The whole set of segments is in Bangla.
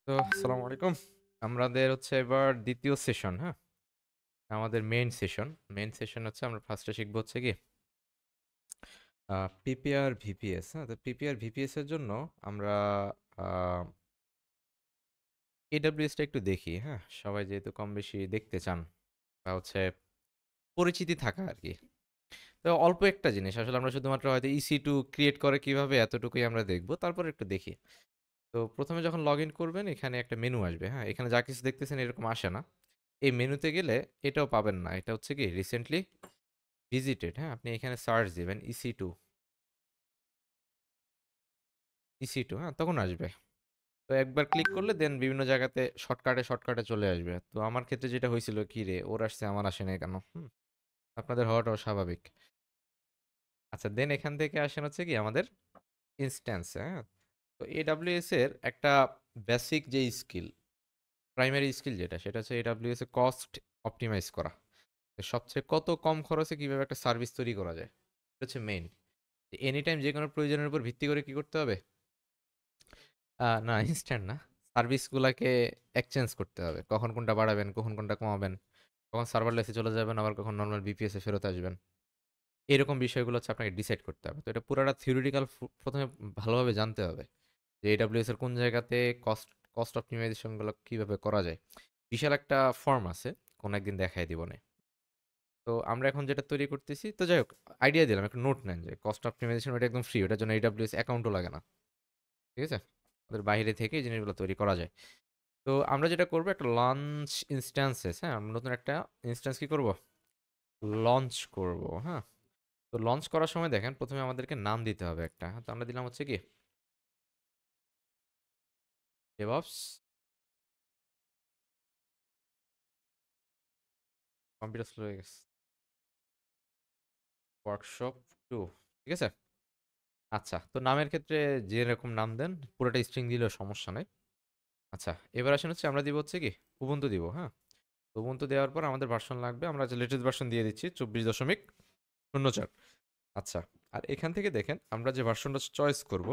তো আসসালামু আলাইকুম। আমাদের হচ্ছে এবার দ্বিতীয় সেশন, হ্যাঁ? আমাদের মেইন সেশন হচ্ছে আমরা ফার্স্টে শিখবো হচ্ছে কি পিপিআর ভিপিএস, হ্যাঁ? তো পিপিআর ভিপিএস এর জন্য আমরা আ AWS টা একটু দেখি, হ্যাঁ? সবাই যেহেতু কম বেশি দেখতে চান বা হচ্ছে পরিচিতি থাকা আরকি। তো অল্প একটা জিনিস আসলে আমরা শুধুমাত্র হয়তো EC2 ক্রিয়েট করে কিভাবে এতটুকুই আমরা দেখব। তারপর একটু দেখি। তো ১ম এ যখন লগইন করবেন এখানে একটা মেনু আসবে, হ্যাঁ? এখানে যা কিছু দেখতেছেন এরকম আসে না। এই মেনুতে গেলে এটাও পাবেন না। এটা হচ্ছে কি রিসেন্টলি ভিজিটেড, হ্যাঁ? আপনি এখানে সার্চ দিবেন EC2, হ্যাঁ? তখন আসবে। তো একবার ক্লিক করলে দেন বিভিন্ন জায়গাতে শর্টকাটে চলে আসবে। তো আমার ক্ষেত্রে যেটা হয়েছিল কি রে ওর আসছে আমার আসে নাই কেন? আপনাদের হওয়াটাও স্বাভাবিক। আচ্ছা দেন এখান থেকে আসেন হচ্ছে কি আমাদের ইনস্ট্যান্স, হ্যাঁ? তো AWS এর একটা বেসিক যে স্কিল, প্রাইমারি স্কিল যেটা সেটা হচ্ছে AWS এ কস্ট অপটিমাইজ করা। সবচেয়ে কত কম খরচে কিভাবে একটা সার্ভিস তৈরি করা যায়। এটা হচ্ছে মেইন। এনি টাইম যেকোনো প্রয়োজনের উপর ভিত্তি করে কি করতে হবে? না ইনস্ট্যান্ট না। সার্ভিসগুলাকে এক্সচেঞ্জ করতে হবে। কখন কোনটা বাড়াবেন, কখন কোনটা কমাবেন, কখন সার্ভারলেসে চলে যাবেন, আবার কখন নরমাল VPS এ ফেরত আসবেন। এরকম বিষয়গুলো হচ্ছে আপনাকে ডিসাইড করতে হবে। তো এটা পুরাটা থিওরিটিক্যাল ১ম এ ভালোভাবে জানতে হবে। যে AWS এর কোন জায়গাতে কস্ট কস্ট অপটিমাইজেশন গুলো কিভাবে করা যায়। বিশাল একটা ফর্ম আছে। কোন একদিন দেখায় দিবনে। তো আমরা এখন যেটা তৈরি করতেছি তো যাই হোক আইডিয়া দিলাম একটা নোট নেন যে কস্ট অপটিমাইজেশন ওটা একদম ফ্রি ওটার জন্য AWS অ্যাকাউন্টও লাগে না। ঠিক আছে? ওদের বাইরে থেকে এই জিনিসগুলো তৈরি করা যায়। তো আমরা যেটা করব একটা লঞ্চ ইনস্ট্যান্সেস, হ্যাঁ? আমরা নতুন একটা ইনস্ট্যান্স কি করব? লঞ্চ করব, হ্যাঁ? তো লঞ্চ করার সময় দেখেন ১ম এ আমাদেরকে নাম দিতে হবে একটা। তো আমরা দিলাম হচ্ছে কি DevOps কম্পিউটার স্লো হয়ে গেছে। ওয়ার্কশপ 2 ঠিক আছে? আচ্ছা, তো নামের ক্ষেত্রে যেরকম নাম দেন পুরোটা স্ট্রিং দিলেও সমস্যা নাই। আচ্ছা, এবার আসেন হচ্ছে আমরা দিব হচ্ছে কি উবুন্টু দিব, হ্যাঁ? উবুন্টু দেওয়ার পর আমাদের ভার্সন লাগবে। আমরা যে লেটেস্ট ভার্সন দিয়ে দিচ্ছি ২৪.০৪। আচ্ছা, আর এখান থেকে দেখেন আমরা যে ভার্সনটা চয়েস করব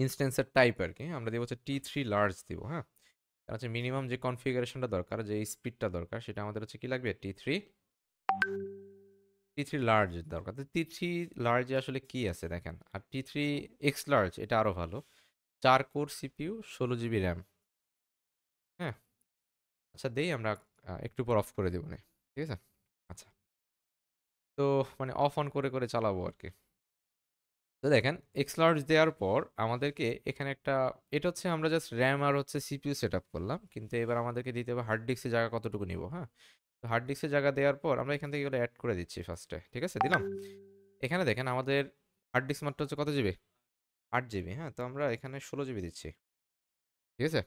ইনস্ট্যান্সের টাইপ আরকি, আমরা দিব হচ্ছে T3 লার্জ দিব, হ্যাঁ? কারণ হচ্ছে মিনিমাম যে কনফিগারেশনটা দরকার, যে স্পিডটা দরকার সেটা আমাদের হচ্ছে কি লাগবে T3 লার্জ দরকার। তো T3 লার্জে আসলে কি আছে দেখেন। আর T3 এক্স লার্জ এটা আরো ভালো। ৪ কোর সিপিইউ ১৬ জিবি র‍্যাম, হ্যাঁ? আচ্ছা দেই আমরা একটু পর অফ করে দেবনে। ঠিক আছে? আচ্ছা। তো মানে অফ অন করে চালাবো আরকি। তো দেখেন এক্স লার্জ দেওয়ার পর আমাদেরকে এখানে একটা এটা হচ্ছে আমরা জাস্ট RAM আর হচ্ছে CPU সেটআপ করলাম। কিন্তু এবার আমাদেরকে দিতে হবে হার্ড ডিস্কের জায়গা কতটুকু নিব, হ্যাঁ? তো হার্ড ডিস্কের জায়গা দেওয়ার পর আমরা এখান থেকে এগুলো এড করে দিচ্ছি ফার্স্টে। ঠিক আছে? দিলাম। এখানে দেখেন আমাদের হার্ড ডিস্ক মাত্র হচ্ছে কত জিবি? ৮ জিবি, হ্যাঁ? তো আমরা এখানে ১৬ জিবি দিচ্ছি। ঠিক আছে?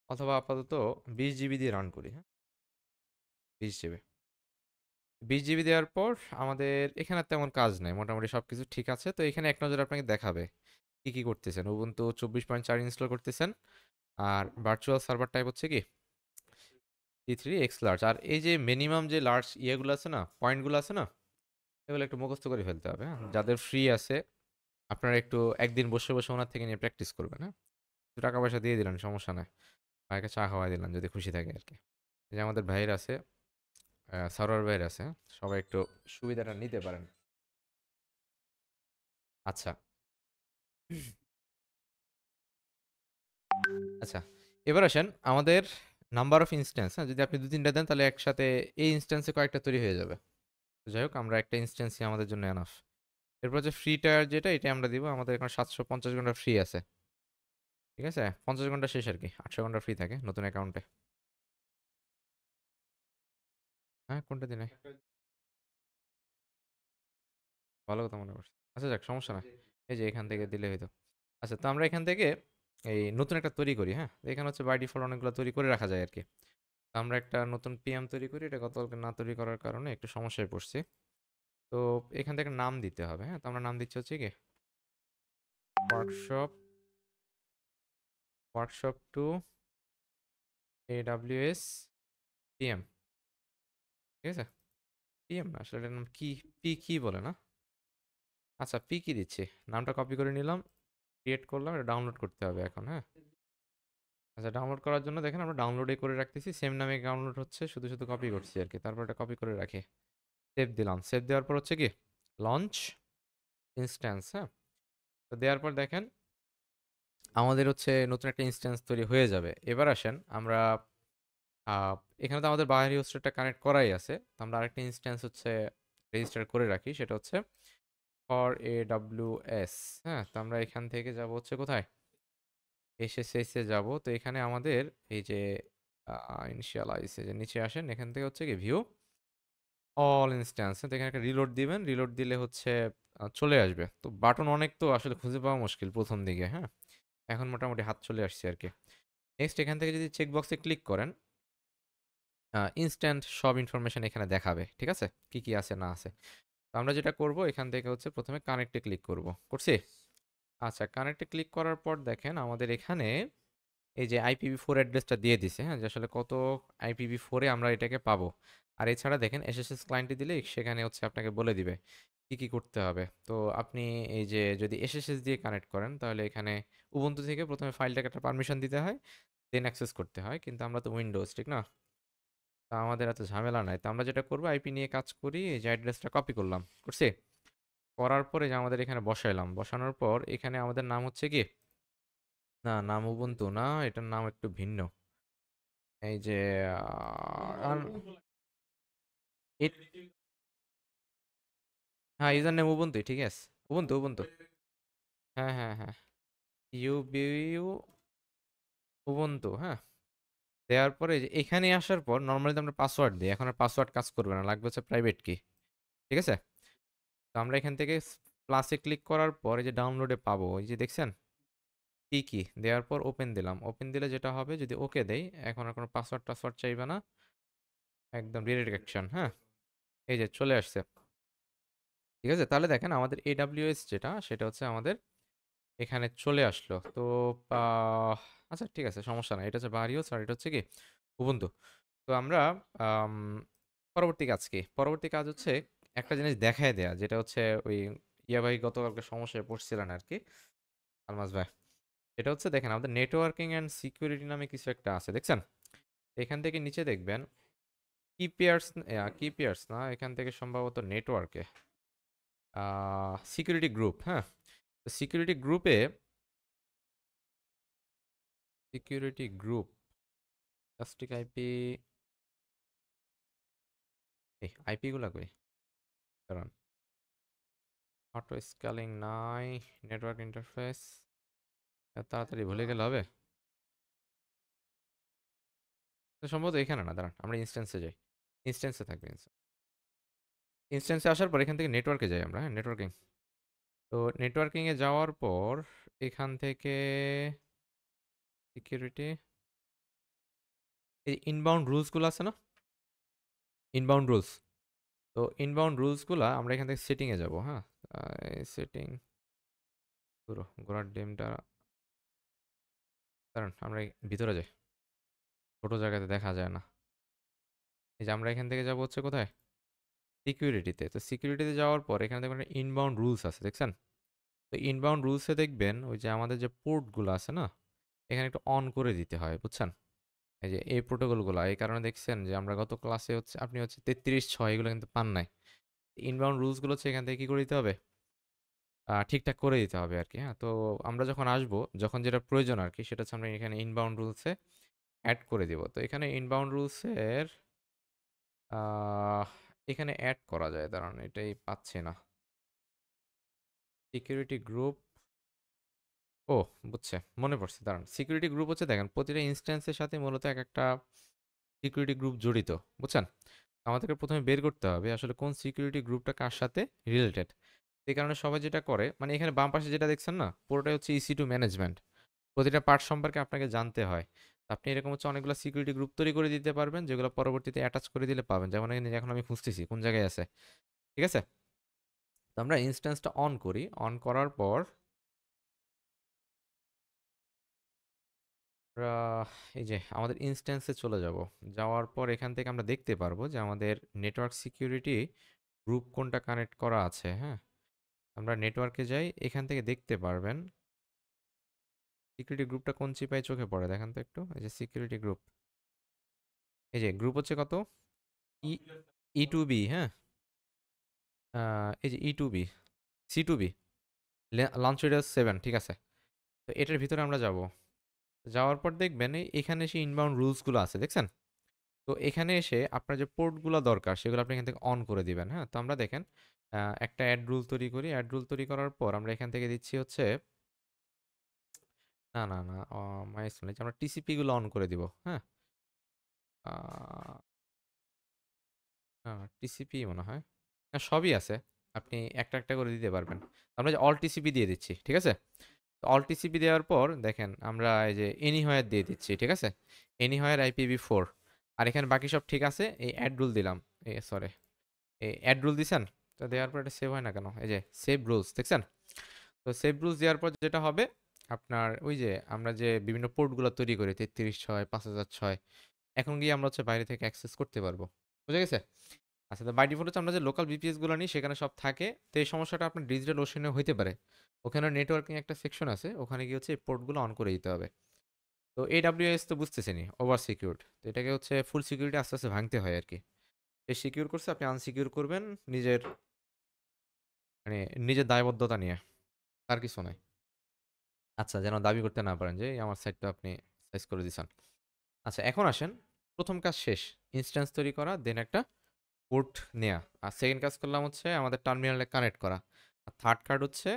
অথবা আপাতত ২০ জিবি দিয়ে রান করি, হ্যাঁ? ২০ জিবি। ২০ জিবি দেওয়ার পর আমাদের এখানে আর তেমন কাজ নাই। মোটামুটি সবকিছু ঠিক আছে। তো এখানে এক নজরে আপনাকে দেখাবে কি করতেছেন। Ubuntu ২৪.৪ ইনস্টল করতেছেন। আর ভার্চুয়াল সার্ভার টাইপ হচ্ছে কি T3 X large। আর এই যে মিনিমাম যে লার্জ ইয়েগুলো আছে না, পয়েন্টগুলো আছে না, এগুলো একটু মুখস্থ করে ফেলতে হবে, হ্যাঁ? যাদের ফ্রি আছে আপনারা একটু একদিন বসে ওনার থেকে নিয়ে প্র্যাকটিস করবেন, হ্যাঁ? একটু টাকা পয়সা দিয়ে দিলেন সমস্যা নাই। ভাইকে চা খাওয়াই দিলাম যদি খুশি থাকে আরকি। এই যে আমাদের ভাইয়ের আছে, সারোয়ার ভাইয়ের আছে, হ্যাঁ? সবাই একটু সুবিধাটা নিতে পারেন। আচ্ছা, আচ্ছা। এবার আসেন আমাদের নাম্বার অফ ইনস্ট্যান্স, হ্যাঁ? যদি আপনি ২-৩ টা দেন তাহলে একসাথে এই ইনস্ট্যান্সে কয়েকটা তৈরি হয়ে যাবে। তো যাই হোক আমরা একটা ইনস্ট্যান্সই আমাদের জন্য এনাফ। এরপর হচ্ছে ফ্রি টায়ার যেটা এটা আমরা দিব। আমাদের এখন ৭৫০ ঘন্টা ফ্রি আছে। ঠিক আছে? ৫০ ঘন্টা শেষ আরকি। ৮০০ ঘন্টা ফ্রি থাকে নতুন অ্যাকাউন্টে। হ্যাঁ, কোনটা দিনে? ভালো কথা মনে করছেন। আচ্ছা যাক সমস্যা না। এই যে এখান থেকে দিলে হইতো। আচ্ছা তো আমরা এখান থেকে এই নতুন একটা তৈরি করি, হ্যাঁ? এখানে হচ্ছে বাই ডিফল্ট অনেকগুলো তৈরি করে রাখা যায় আরকি। তো আমরা একটা নতুন PM তৈরি করি। এটা গতকালকে না তৈরি করার কারণে একটু সমস্যায় পড়ছি। তো এখান থেকে নাম দিতে হবে, হ্যাঁ? তো আমরা নাম দিচ্ছি হচ্ছে কি ওয়ার্কশপ ওয়ার্কশপ 2 AWS PM। ঠিক আছে? PM না আসলে এটার নাম কি? কি বলে না? আচ্ছা কি দিচ্ছি। নামটা কপি করে নিলাম, ক্রিয়েট করলাম, এটা ডাউনলোড করতে হবে এখন, হ্যাঁ? আচ্ছা, ডাউনলোড করার জন্য দেখেন আমরা ডাউনলোডে করে রাখতেছি, সেম নামে ডাউনলোড হচ্ছে, শুধু শুধু কপি করছি আর কি। তারপর এটা কপি করে রাখি, সেভ দিলাম। সেভ দেওয়ার পর হচ্ছে কি লঞ্চ ইনস্ট্যান্স। হ্যাঁ, তো দেওয়ার পর দেখেন আমাদের হচ্ছে নতুন একটা ইনস্ট্যান্স তৈরি হয়ে যাবে। এবার আসেন আমরা আহ, এখানে তো আমাদের বাইরে হোস্টেরটা কানেক্ট করাই আছে, তো আমরা আরেকটা ইনস্ট্যান্স হচ্ছে রেজিস্টার করে রাখি, সেটা হচ্ছে ফর এ ডাব্লিউ এস। হ্যাঁ, তো আমরা এখান থেকে যাব হচ্ছে কোথায়, এসএসএস এ যাব। তো এখানে আমাদের এই যে ইনিশিয়ালাইজ, যে নিচে আসেন, এখান থেকে হচ্ছে কি ভিউ অল ইনস্ট্যান্স, তো এখানে একটা রিলোড দিবেন। রিলোড দিলে হচ্ছে চলে আসবে। তো বাটন অনেক তো আসলে খুঁজে পাওয়া মুশকিল প্রথম দিকে। হ্যাঁ, এখন মোটামুটি হাত চলে আসছে আর কি। নেক্সট এখান থেকে যদি চেক বক্সে ক্লিক করেন, ইনস্ট্যান্ট সব ইনফরমেশন এখানে দেখাবে, ঠিক আছে, কি কি আছে না আছে। তো আমরা যেটা করব এখান থেকে হচ্ছে প্রথমে কানেক্টে ক্লিক করব, করছি। আচ্ছা, কানেক্টে ক্লিক করার পর দেখেন আমাদের এখানে এই যে IPv4 অ্যাড্রেসটা দিয়ে দিছে, হ্যাঁ, যে আসলে কত IPv4 এ আমরা এটাকে পাবো। আর এছাড়া দেখেন এসএসএস ক্লায়েন্টে দিলে সেখানে হচ্ছে আপনাকে বলে দিবে কি কি করতে হবে। তো আপনি এই যে যদি এসএসএস দিয়ে কানেক্ট করেন, তাহলে এখানে উবুন্টু থেকে প্রথমে ফাইলটাকে একটা পারমিশন দিতে হয়, দেন অ্যাক্সেস করতে হয়। কিন্তু আমরা তো উইন্ডোজ, ঠিক না, তা আমাদের এত ঝামেলা নাই। তো আমরা যেটা করবো, আইপি নিয়ে কাজ করি, এই যে অ্যাড্রেসটা কপি করলাম, করছি। করার পরে যে আমাদের এখানে বসাইলাম, বসানোর পর এখানে আমাদের নাম হচ্ছে কি, না নাম উবুন্টু না, এটার নাম একটু ভিন্ন। এই যে it, হ্যাঁ, ইউজার নেম উবুন্টুই, ঠিক আছে, উবুন্টু উবুন্টু। হ্যাঁ হ্যাঁ হ্যাঁ, ইউ উবুন্টু। হ্যাঁ, দেওয়ার পরে এই যে এখানে আসার পর নর্মালি তো আমরা পাসওয়ার্ড দিই, এখন আর পাসওয়ার্ড কাজ করবে না, লাগবে হচ্ছে প্রাইভেট কি, ঠিক আছে। তো আমরা এখান থেকে প্লাসে ক্লিক করার পর এই যে ডাউনলোডে পাবো, এই যে দেখছেন কি কি, দেওয়ার পর ওপেন দিলাম। ওপেন দিলে যেটা হবে, যদি ওকে দেই, এখন আর কোনো পাসওয়ার্ড টাসওয়ার্ড চাইবে না, একদম ডিরেক্ট। হ্যাঁ, এই যে চলে আসছে, ঠিক আছে। তাহলে দেখেন আমাদের AWS যেটা, সেটা হচ্ছে আমাদের এখানে চলে আসলো। তো আহ, আচ্ছা ঠিক আছে, সমস্যা নাই। এটা হচ্ছে বারিওস আর এটা হচ্ছে কি উবুন্টু। তো আমরা আম, পরবর্তী কাজ কি, পরবর্তী কাজ হচ্ছে একটা জিনিস দেখায় দেয়া, যেটা হচ্ছে ওই ইয়া ভাই গতকালকে সমস্যায় পড়ছিলেন আর কি, আলমাস ভাই। এটা হচ্ছে দেখেন আমাদের নেটওয়ার্কিং অ্যান্ড সিকিউরিটি নামে কিছু একটা আছে, দেখছেন। এখান থেকে নিচে দেখবেন কি পেয়ার্স না, এখান থেকে সম্ভবত নেটওয়ার্কে সিকিউরিটি গ্রুপ। হ্যাঁ, তো সিকিউরিটি গ্রুপ প্লাস্টিক আইপি, এই আইপি গুলা কই, কারণ অটো স্কেলিং নাই, নেটওয়ার্ক ইন্টারফেস, তাড়াতাড়ি ভুলে গেলে হবে। তো সম্ভবত এখানে না, দাঁড়ান আমরা ইনস্ট্যান্সে যাই, ইনস্ট্যান্সে থাকবে। ইনস্ট্যান্সে আসার পর এখান থেকে নেটওয়ার্কে যাই আমরা। হ্যাঁ, নেটওয়ার্কিং। তো নেটওয়ার্কিংয়ে যাওয়ার পর এখান থেকে সিকিউরিটি, এই ইনবাউন্ড রুলসগুলো আছে না, ইনবাউন্ড রুলস। তো ইনবাউন্ড রুলসগুলো আমরা এখান থেকে সেটিংয়ে যাব। হ্যাঁ, সেটিং পুরো ঘোড়ার ডিমটা, কারণ আমরা ভিতরে যাই, ছোটো জায়গাতে দেখা যায় না। এই যে আমরা এখান থেকে যাবো হচ্ছে কোথায়, সিকিউরিটিতে। তো সিকিউরিটিতে যাওয়ার পর এখানে দেখবেন ইনবাউন্ড রুলস আছে, দেখছেন। তো ইনবাউন্ড রুলসে দেখবেন ওই যে আমাদের যে পোর্টগুলো আছে না, এখানে একটু অন করে দিতে হয়, বুঝছেন। এই যে এই প্রোটোকলগুলো, এই কারণে দেখছেন যে আমরা গত ক্লাসে হচ্ছে আপনি হচ্ছে 33.6 এগুলো কিন্তু পান নাই। ইনবাউন্ড রুলসগুলো হচ্ছে এখান থেকে কী করে দিতে হবে, ঠিকঠাক করে দিতে হবে আর কি। হ্যাঁ, তো আমরা যখন আসবো, যখন যেটা প্রয়োজন আর কি, সেটা হচ্ছে আমরা এখানে ইনবাউন্ড রুলসে অ্যাড করে দিব। তো এখানে ইনবাউন্ড রুলসের এখানে অ্যাড করা যায়, দাঁড়ান এটাই পাচ্ছি না। সিকিউরিটি গ্রুপ, ও বুঝছে, মনে পড়ছে, দাঁড়ান। সিকিউরিটি গ্রুপ হচ্ছে দেখেন প্রতিটা ইনস্ট্যান্সের সাথে মূলত এক একটা সিকিউরিটি গ্রুপ জড়িত, বুঝছেন। আমাদেরকে প্রথমে বের করতে হবে আসলে কোন সিকিউরিটি গ্রুপটা কার সাথে রিলেটেড। এই কারণে সবাই যেটা করে, মানে এখানে বাম পাশে যেটা দেখছেন না, পুরোটাই হচ্ছে EC2 ম্যানেজমেন্ট। প্রতিটা পার্ট সম্পর্কে আপনাকে জানতে হয়। তো আপনি এরকম হচ্ছে অনেকগুলো সিকিউরিটি গ্রুপ তৈরি করে দিতে পারবেন, যেগুলো পরবর্তীতে অ্যাটাচ করে দিলে পাবেন। যেমন এখন আমি খুঁজতেছি কোন জায়গায় আছে, ঠিক আছে। তো আমরা ইনস্ট্যান্সটা অন করি, অন করার পর আমরা এই যে আমাদের ইনস্ট্যান্সে চলে যাব। যাওয়ার পর এখান থেকে আমরা দেখতে পারবো যে আমাদের নেটওয়ার্ক সিকিউরিটি গ্রুপ কোনটা কানেক্ট করা আছে। হ্যাঁ, আমরা নেটওয়ার্কে যাই, এখান থেকে দেখতে পারবেন সিকিউরিটি গ্রুপটা কোন চিপায় চোখে পড়ে দেখেন তো একটু, এই যে সিকিউরিটি গ্রুপ, এই যে গ্রুপ হচ্ছে কত, ই ই টু বি, হ্যাঁ, এই যে E to B, C to B, launch radius 7, ঠিক আছে। তো এটার ভিতরে আমরা যাব, যাওয়ার পর দেখবেন এখানে এসে ইনবাউন্ড রুলসগুলো আছে দেখছেন। তো এখানে এসে আপনার যে পোর্টগুলো দরকার সেগুলো আপনি এখান থেকে অন করে দিবেন, হ্যাঁ। তো আমরা দেখেন একটা অ্যাড রুল তৈরি করি, অ্যাড রুল তৈরি করার পর আমরা এখান থেকে দিচ্ছি হচ্ছে, না না না, মাইস আমরা টিসিপি গুলো অন করে দিব, হ্যাঁ। টিসিপি মনে হয়, না সবই আছে, আপনি একটা একটা করে দিতে পারবেন। আমরা যে অল টিসিপি দিয়ে দিচ্ছি, ঠিক আছে। তো অল টিসিপি দেওয়ার পর দেখেন আমরা এই যে এনিহোয়ার দিয়ে দিচ্ছি, ঠিক আছে, এনিহোয়ার IPv4। আর এখানে বাকি সব ঠিক আছে, এই অ্যাড রুল দিলাম, সরি, এই অ্যাড রুল দিছেন। তো দেওয়ার পর এটা সেভ হয় না কেন, এই যে সেভ রুলস দেখছেন। তো সেভ রুলস দেওয়ার পর যেটা হবে আপনার, ওই যে আমরা যে বিভিন্ন পোর্টগুলো তৈরি করি 3306, 5006, এখন গিয়ে আমরা হচ্ছে বাইরে থেকে অ্যাক্সেস করতে পারবো, বুঝা গেছে। আচ্ছা, তো বাই ডিফল্ট হচ্ছে আমরা যে লোকাল বিপিএস গুলো নিই সেখানে সব থাকে। তো এই সমস্যাটা আপনার ডিজিটাল ওশনে হইতে পারে, ওখানে নেটওয়ার্কিং একটা সেকশন আছে, ওখানে গিয়ে হচ্ছে এই পোর্টগুলো অন করে দিতে হবে। তো AWS তো বুঝতেছেনি ওভার সিকিউরড, তো এটাকে হচ্ছে ফুল সিকিউরিটি আস্তে আস্তে ভাঙতে হয় আর কি। এই সিকিউর করছে, আপনি আনসিকিউর করবেন নিজের, মানে নিজের দায়বদ্ধতা নিয়ে, আর কিছু নয়। আচ্ছা, যেন দাবি করতে না পারেন যে এই আমার সাইটটা আপনি সাইজ করে দিছেন। আচ্ছা, এখন আসেন, প্রথম কাজ শেষ, ইনস্ট্যান্স তৈরি করা, দেন একটা পোর্ট নেয়া। আর সেকেন্ড কাজ করলাম হচ্ছে আমাদের টার্মিনালে কানেক্ট করা। আর থার্ড কার্ড হচ্ছে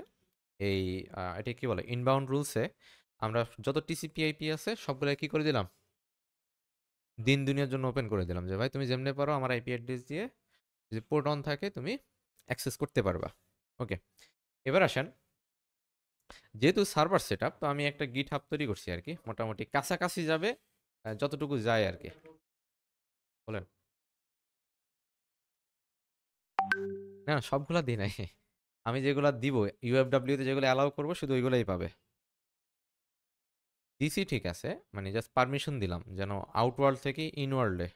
এই এটা কি বলে, ইনবাউন্ড রুলসে আমরা যত টিসিপি আইপি আছে সবগুলো কি করে দিলাম, দিন দুনিয়ার জন্য ওপেন করে দিলাম, যে ভাই তুমি যেমনে পারো আমার আইপি অ্যাড্রেস দিয়ে যদি পোর্ট অন থাকে তুমি অ্যাক্সেস করতে পারবা। ওকে, এবার আসেন, যেহেতু সার্ভার সেট আপ, তো আমি একটা গিট হাব তৈরি করছি আর কি, মোটামুটি কাছাকাছি যাবে, যতটুকু যায় আর কি, বলেন। না না, সবগুলা দিই নাই, আমি যেগুলা দিব ইউএফডব্লিউ তে যেগুলো অ্যালাউ করবো শুধু ওইগুলোই পাবে। দিছি ঠিক আছে, মানে জাস্ট পারমিশন দিলাম যেন আউটওয়ার্ল্ড থেকে ইনওয়ার্ল্ডে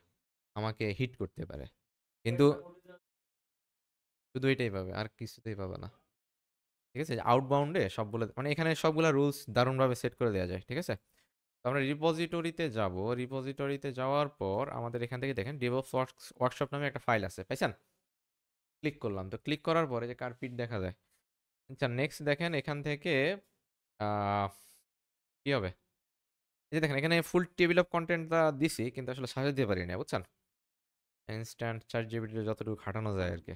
আমাকে হিট করতে পারে, কিন্তু শুধু এটাই পাবে, আর কিছুতেই পাবে না, ঠিক আছে। আউটবাউন্ডে সবগুলো, মানে এখানে সবগুলা রুলস দারুণভাবে সেট করে দেওয়া যায়, ঠিক আছে। তো আমরা রিপোজিটরিতে যাব, রিপোজিটরিতে যাওয়ার পর আমাদের এখান থেকে দেখেন ডেভঅপস ওয়ার্কশপ নামে একটা ফাইল আছে, পাইছেন। ক্লিক করলাম, তো ক্লিক করার পরে যে কার্পিট দেখা যায়। আচ্ছা, নেক্সট দেখেন এখান থেকে কি হবে, এই যে দেখেন এখানে ফুল টেবিল অফ কন্টেন্টটা দিছি, কিন্তু আসলে সাজাতে দিতে পারি না, বুঝছেন। ইনস্ট্যান্ট চার্ট জিপিটি যতটুকু খাটানো যায় আর কি।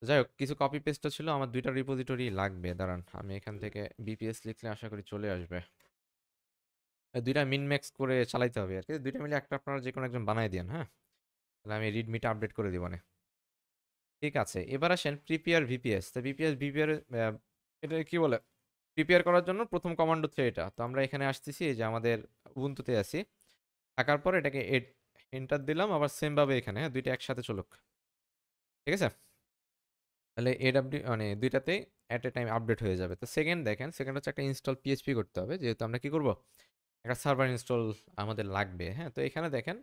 যাই হোক, কিছু কপি পেস্টও ছিল, আমার দুইটা রিপোজিটরি লাগবে, দাঁড়ান আমি এখান থেকে বিপিএস লিখলে আশা করি চলে আসবে। দুইটা মিনম্যাক্স করে চালাইতে হবে আর কি, দুইটা মিলে একটা আপনারা যে কোনো একজন বানাই দিন, হ্যাঁ। তাহলে আমি রিডমিটা আপডেট করে দিব না। ঠিক আছে, এবার আসেন প্রিপেয়ার ভিপিএস। তো ভিপিআর এটা কি বলে, প্রিপেয়ার করার জন্য প্রথম কমান্ড হচ্ছে এটা। তো আমরা এখানে আসতেছি, এই যে আমাদের উবুন্তুতে আছি, থাকার পর এটাকে এন্টার দিলাম, আবার সেম ভাবে এখানে, হ্যাঁ, দুইটা একসাথে চলুক, ঠিক আছে। তাহলে মানে দুইটাতেই অ্যাট এ টাইম আপডেট হয়ে যাবে। তো সেকেন্ড দেখেন, সেকেন্ড হচ্ছে একটা ইনস্টল পিএইচপি করতে হবে, যেহেতু আমরা কি করব, একটা সার্ভার ইনস্টল আমাদের লাগবে, হ্যাঁ। তো এখানে দেখেন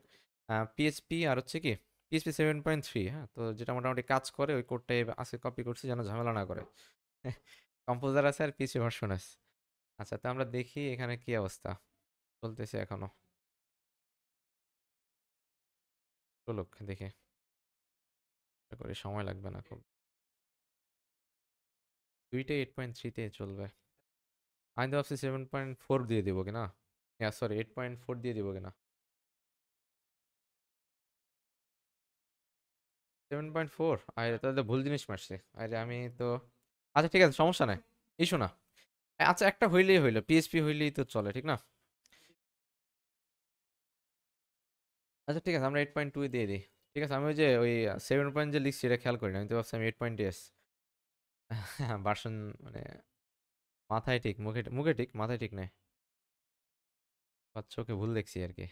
পিএইচপি আর হচ্ছে কি পিএইচপি 7.3, হ্যাঁ। তো যেটা মোটামুটি কাজ করে, ওই কোডটাই আজকে কপি করছি যেন ঝামেলা না করে। কম্পোজার আছে আর পিএইচপি ভার্সন আছে। আচ্ছা, তো আমরা দেখি এখানে কি অবস্থা, চলতেছে এখনো, চলুক দেখে, আশা করি সময় লাগবে না খুব, দুইটাই 8.3-তে চলবে। আমি তো ভাবছি 7.4 দিয়ে দিব কিনা, সরি 8.4 দিয়ে দিব কিনা, 7.4, আরে তাহলে তো ভুল জিনিস মারছে, আরে আমি তো, আচ্ছা ঠিক আছে, সমস্যা নাই, ইস্যু না। আচ্ছা, একটা হইলেই হইলো, পিএইচপি হইলেই তো চলে, ঠিক না। আচ্ছা ঠিক আছে, আমরা 8.2 দিয়ে দিই। ঠিক আছে, আমি ওই যে ওই 7 যে লিখছি এটা খেয়াল করি না, আমি তো ভাবছি আমি 8.s ভার্সন, মানে মাথায় ঠিক, মুখে মুখে ঠিক, মাথায় ঠিক নেই, চোখে ভুল দেখছি আর কি।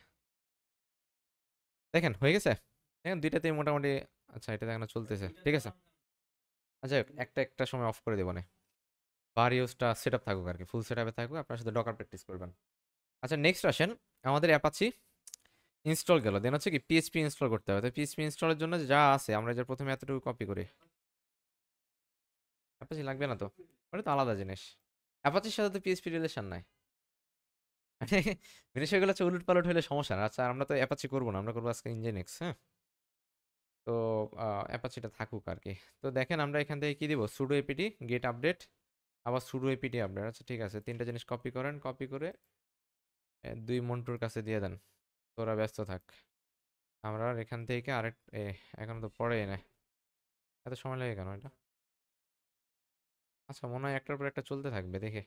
দেখেন হয়ে গেছে, দেখেন দুইটাতেই মোটামুটি। আচ্ছা, এটা দেখেন চলতেছে, ঠিক আছে। আচ্ছা, একটা একটা সময় অফ করে দেবো না, বার ইউজটা সেট আপ থাকুক আর কি, ফুল সেট আপে থাকুক, আপনার সাথে ডকার প্র্যাকটিস করবেন। আচ্ছা, নেক্সট আসেন, আমাদের অ্যাপাচি ইনস্টল গেল, দেন হচ্ছে কি পিএইচপি ইনস্টল করতে হবে। তো পিএইচপি ইনস্টলের জন্য যা আছে আমরা যে প্রথমে এতটুকু কপি করি, অ্যাপাচি লাগবে না তো, ওটা তো আলাদা জিনিস, অ্যাপাচির সাথে তো পিএইচপি রিলেশন নাই। বিষয়গুলো হচ্ছে উলট পালট হলে সমস্যা না। আচ্ছা আমরা তো অ্যাপাচি করবো না, আমরা করবো আজকে ইনজেনিক্স, হ্যাঁ। তো অ্যাপাচিটা থাকুক আর কি। তো দেখেন আমরা এখান থেকে কি দিব, সুডো এপিটি গেট আপডেট, আবার সুডো এপিটি আপডেট। আচ্ছা ঠিক আছে, তিনটা জিনিস কপি করেন, কপি করে দুই মন্টুর কাছে দিয়ে দেন, তোরা ব্যস্ত থাক। আমরা আর এখান থেকে আরেক এখন তো পড়ে না, এত সময় লাগে কেন এটা? আচ্ছা মনে হয় একটার পর একটা চলতে থাকবে দেখে।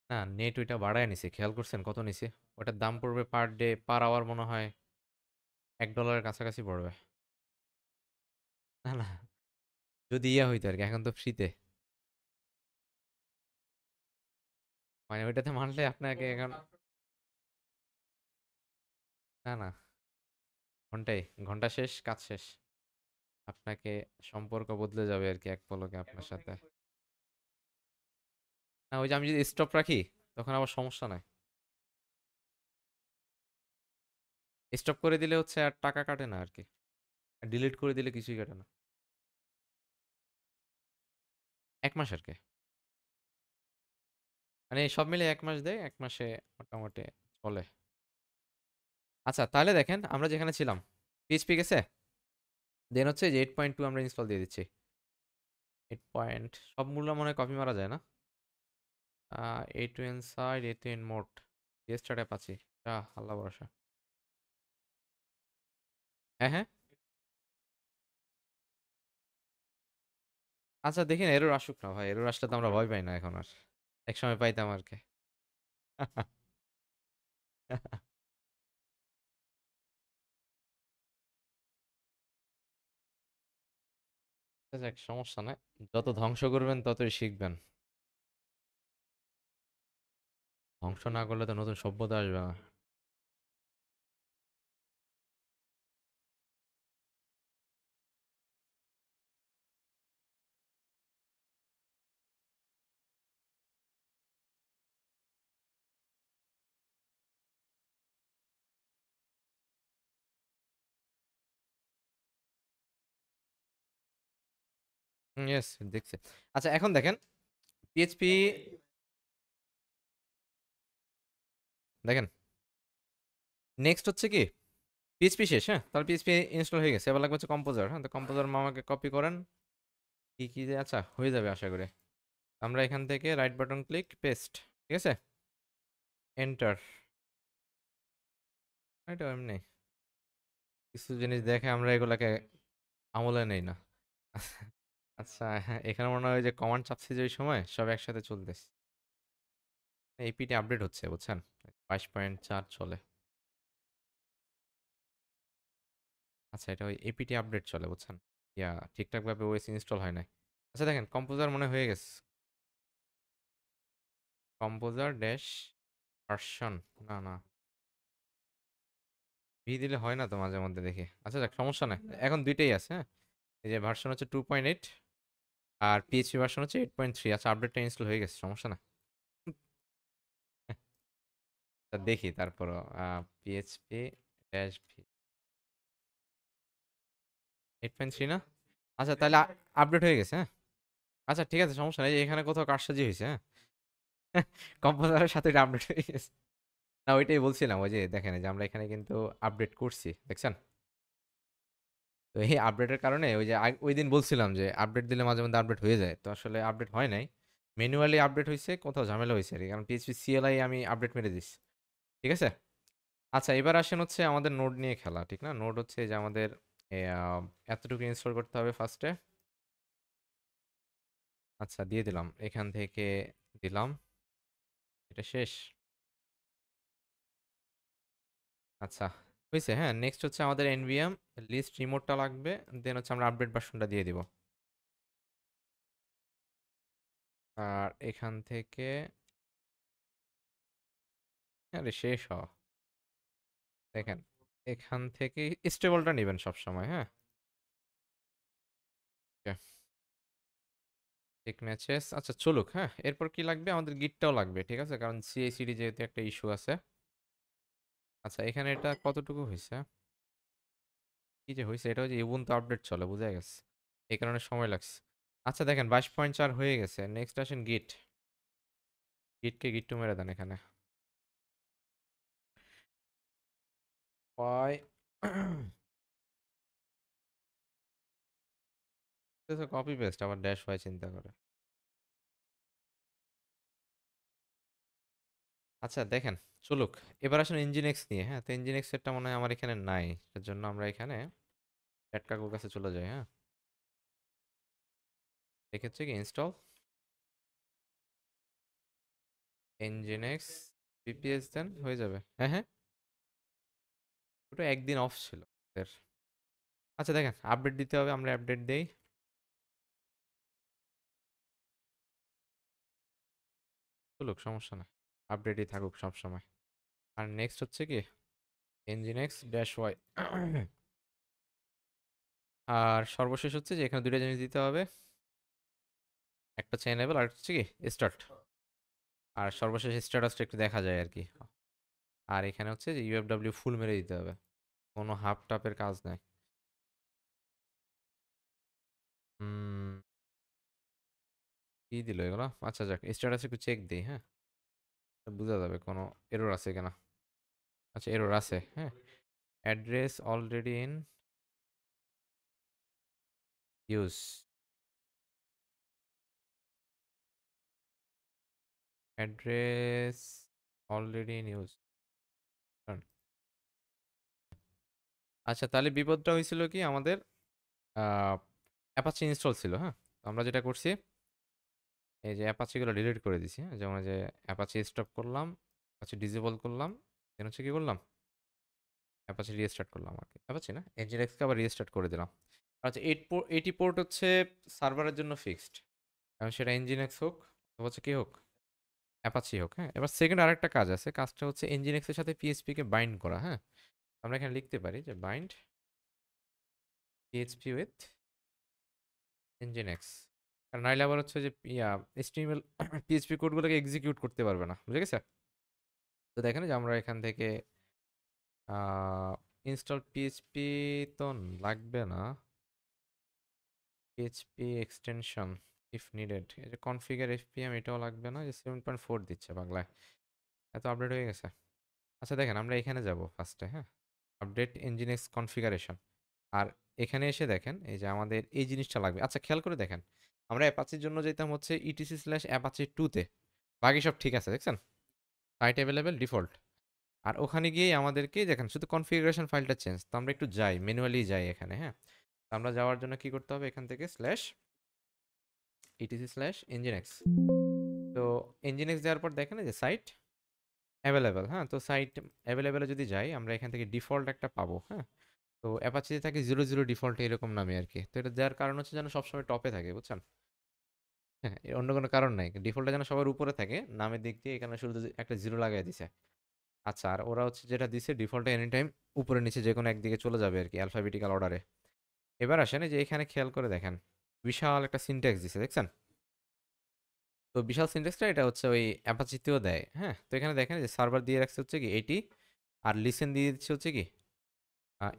না নেট ওইটা বাড়ায় নিছে, খেয়াল করছেন কত নিছে? ওটার দাম পড়বে পার ডে পার আওয়ার মনে হয় $1 কাছাকাছি পড়বে। না না, যদি ইয়া হইতো আর কি, এখন তো ফ্রিতে। মানে ওইটাতে মানলে আপনাকে এখন, না না, ঘন্টায় ঘন্টা শেষ কাজ শেষ, আপনাকে সম্পর্ক বদলে যাবে আর কি এক পলকে আপনার সাথে। না ওই যে আমি যদি স্টপ রাখি তখন আবার সমস্যা নাই। স্টপ করে দিলে হচ্ছে আর টাকা কাটে না আর কি, ডিলিট করে দিলে কিছুই কাটে না। 1 মাস আর কি, মানে সব মিলে 1 মাস দেয়, 1 মাসে মোটামুটি চলে। আচ্ছা তাহলে দেখেন আমরা যেখানে ছিলাম, পিএইচপি গেছে, দেন হচ্ছে যে 8.2 আমরা ইনস্টল দিয়ে দিচ্ছি। 8 পয়েন্ট সব মূল্য মনে হয় কপি মারা যায় না। A to inside, A to in mode, restart app আছে, আল্লাহ ভরসা। হ্যাঁ হ্যাঁ, আচ্ছা দেখি না এরর আসুক না ভাই, এরর আসলে তো আমরা ভয় পাই না এখন আর, একসময় পাইতাম আর কি। যাক সমস্যা নাই, যত ধ্বংস করবেন ততই শিখবেন। ধ্বংস না করলে তো নতুন সভ্যতা আসবে না। ইয়েস, দেখছি। আচ্ছা এখন দেখেন পিএইচপি, দেখেন নেক্সট হচ্ছে কি, পিএইচপি শেষ, হ্যাঁ তাহলে পিএইচপি ইনস্টল হয়ে গেছে, এবার লাগবে হচ্ছে কম্পোজার। হ্যাঁ তো কম্পোজার মামাকে কপি করেন, কি কি যে, আচ্ছা হয়ে যাবে আশা করি। আমরা এখান থেকে রাইট বাটন ক্লিক পেস্ট, ঠিক আছে, এন্টার। এটা এমনি কিছু জিনিস দেখে আমরা এগুলাকে আমলে নেই না। আচ্ছা হ্যাঁ, এখানে মনে হয় যে কমান্ড চাপছি যে ওই সময় সব একসাথে চলতেছে। এপিটি আপডেট হচ্ছে বুঝছেন, 22.4 চলে। আচ্ছা এটা ওই এপিটি আপডেট চলে বুঝছেন, ইয়া ঠিকঠাক ভাবে ওএস ইনস্টল হয় নাই। আচ্ছা দেখেন কম্পোজার মনে হয়ে গেছে, কম্পোজার ড্যাশ ভার্সন, না না, ভি দিলে হয় না তো মাঝে মধ্যে দেখি। আচ্ছা যাক সমস্যা নাই, এখন দুইটাই আছে, হ্যাঁ। এই যে ভার্সন হচ্ছে 2.8 আর পিএইচপি ভার্সন হচ্ছে 8.3। আচ্ছা আপডেটটা ইনস্টল হয়ে গেছে, সমস্যা না। তা দেখি তারপরও, পিএইচপি ড্যাশ ভি 8.3 না, আচ্ছা তাহলে আপডেট হয়ে গেছে, হ্যাঁ। আচ্ছা ঠিক আছে সমস্যা নেই, এই যে এখানে কোথাও কারসাজি হয়েছে, হ্যাঁ। কম্পোজারের সাথে এটা আপডেট হয়ে গেছে। না ওইটাই বলছিলাম, ওই যে দেখেন এই যে আমরা এখানে কিন্তু আপডেট করছি দেখছেন। তো এই আপডেটের কারণে ওই যে ওই দিন বলছিলাম যে আপডেট দিলে মাঝে মধ্যে আপডেট হয়ে যায়, তো আসলে আপডেট হয় নাই, ম্যানুয়ালি আপডেট হয়েছে, কোথাও ঝামেলা হয়েছে আর কি, কারণ পিএইচপি সিএলআই আমি আপডেট মেরে দিচ্ছি, ঠিক আছে। আচ্ছা এবার আসেন হচ্ছে আমাদের নোড নিয়ে খেলা, ঠিক না? নোড হচ্ছে যে আমাদের এ, এতটুকু ইনস্টল করতে হবে ফার্স্টে। আচ্ছা দিয়ে দিলাম, এখান থেকে দিলাম, এটা শেষ। আচ্ছা হয়েছে, হ্যাঁ। নেক্সট হচ্ছে আমাদের এনভিএম লিস্ট রিমোটটা লাগবে, দেন হচ্ছে আমরা আপডেট ভার্সনটা দিয়ে দিব। আর এখান থেকে, আরে শেষ হ, দেখেন এখান থেকে স্টেবলটা নেবেন সব সময়, হ্যাঁ। চেক ম্যাচেস, আচ্ছা চলুক, হ্যাঁ। এরপর কি লাগবে, আমাদের গিটটাও লাগবে, ঠিক আছে, কারণ সিআইসিডি যেহেতু একটা ইস্যু আছে। আচ্ছা এখানে এটা কতটুকু হয়েছে, কি যে হয়েছে, এটা হচ্ছে ইবুন্টু আপডেট চলে, বোঝা গেছে, এই কারণে সময় লাগছে। আচ্ছা দেখেন 22.4 হয়ে গেছে, নেক্সট আসেন গিট। গিটকে গিট্টু মেরে দেন এখানে। ওয়াই কপি পেস্ট আবার ড্যাশ ওয়াই চিন্তা করে। আচ্ছা দেখেন, চলুক। এবার আসলে ইঞ্জিনেক্স নিয়ে, হ্যাঁ। তো ইঞ্জিনেক্স এরটা মনে হয় আমার এখানে নাই, এর জন্য আমরা এখানে চ্যাট কাকুর কাছে চলে যাই, হ্যাঁ। এক্ষেত্রে কি ইনস্টল ইঞ্জিনেক্স পিপিএস দেন হয়ে যাবে। হ্যাঁ হ্যাঁ, ওটা একদিন অফ ছিল এর। আচ্ছা দেখেন, আপডেট দিতে হবে, আমরা আপডেট দেই। চলুক, সমস্যা না, আপডেটই থাকুক সবসময়। আর নেক্সট হচ্ছে কি nginx ড্যাশ ওয়াই। আর সর্বশেষ হচ্ছে যে এখানে দুইটা জিনিস দিতে হবে, একটা হচ্ছে enable আর হচ্ছে কি স্টার্ট। আর সর্বশেষ স্ট্যাটাসটা একটু দেখা যায় আর কি। আর এখানে হচ্ছে যে ইউএফডব্লিউ ফুল মেরে দিতে হবে, কোনো হাফ টাপের কাজ নাই। হুম, কি দিল এগুলো? আচ্ছা যাক, স্ট্যাটাস একটু চেক দিই, হ্যাঁ। বোঝা যাবে কোনো এরর আছে কিনা। আচ্ছা এরর আছে, হ্যাঁ। Address already in use, address already in use. আচ্ছা তাহলে বিপদটা হয়েছিল কি আমাদের, অ্যাপাচি ইনস্টল ছিল, হ্যাঁ। তো আমরা যেটা করছি, এই যে অ্যাপাচিগুলো ডিলিট করে দিছি, হ্যাঁ। যেমন এই যে অ্যাপাচি স্টপ করলাম, অ্যাপাচি ডিসেবল করলাম, দেন হচ্ছে কি করলাম, অ্যাপাচি রিস্টার্ট করলাম আর কি। অ্যাপাচি না, এনজিএক্সকে আবার রিস্টার্ট করে দিলাম। আচ্ছা 80 পোর্ট হচ্ছে সার্ভারের জন্য ফিক্সড, কারণ সেটা এনজিএক্স হোক অথবা হচ্ছে কি হোক, অ্যাপাচি হোক, হ্যাঁ। এবার সেকেন্ড আরেকটা কাজ আছে, কাজটা হচ্ছে এনজিএক্স এর সাথে পিএইচপি কে বাইন্ড করা, হ্যাঁ। আমরা এখানে লিখতে পারি যে বাইন্ড পিএইচপি উইথ nginx। আর নাইলে আবার হচ্ছে যে HTML পিএইচপি কোডগুলোকে এক্সিকিউট করতে পারবে না, বুঝে গেছে? তো দেখেন যে আমরা এখান থেকে ইনস্টল পিএইচপি তো লাগবে না, পিএইচপি এক্সটেনশন ইফ নিডেড, এই যে কনফিগার এফপিএম এটাও লাগবে না, যে 7.4 দিচ্ছে বাংলায়, এত আপডেট হয়ে গেছে। আচ্ছা দেখেন, আমরা এখানে যাব ফার্স্টে, হ্যাঁ। Update ইঞ্জিনিক্স configuration. আর এখানে এসে দেখেন এই যে আমাদের এই জিনিসটা লাগবে। আচ্ছা খেয়াল করে দেখেন, আমরা অ্যাপাচির জন্য যেতাম হচ্ছে etc/apache 2 তে, বাকি সব ঠিক আছে দেখছেন, সাইট অ্যাভেলেবেল ডিফল্ট। আর ওখানে গিয়েই আমাদেরকে দেখেন শুধু কনফিগারেশন ফাইলটা চেঞ্জ। তো আমরা একটু যাই, ম্যানুয়ালি যাই এখানে, হ্যাঁ। তো আমরা যাওয়ার জন্য কি করতে হবে, এখান থেকে স্ল্যাশ etc/nginx। তো nginx দেওয়ার পর দেখেন এই যে সাইট অ্যাভেলেবেল, হ্যাঁ। তো সাইট অ্যাভেলেবেলে যদি যাই, আমরা এখান থেকে ডিফল্ট একটা পাবো, হ্যাঁ। তো অ্যাপাচিতে থাকে 00 ডিফল্ট এরকম নামে আর কি। তো এটা দেওয়ার কারণ হচ্ছে যেন সবসময় টপে থাকে, বুঝছেন? হ্যাঁ, এর অন্য কোনো কারণ নাই, ডিফল্টটা যেন সবার উপরে থাকে নামের দিক দিয়ে, এখানে শুধু একটা জিরো লাগাই দিছে। আচ্ছা আর ওরা হচ্ছে যেটা দিছে ডিফল্টে এনি টাইম উপরে নিচে যে কোনো একদিকে চলে যাবে আর কি, অ্যালফাবেটিক্যাল অর্ডারে। এবার আসেন এই যে এখানে খেয়াল করে দেখেন, বিশাল একটা সিনট্যাক্স দিছে দেখছেন। তো বিশাল সিনট্যাক্সটা এটা হচ্ছে ওই অ্যাপাচিতেও দেয়, হ্যাঁ। তো এখানে দেখেন যে সার্ভার দিয়ে রাখছে হচ্ছে কি 80, আর লিসেন দিয়ে দিচ্ছে হচ্ছে কি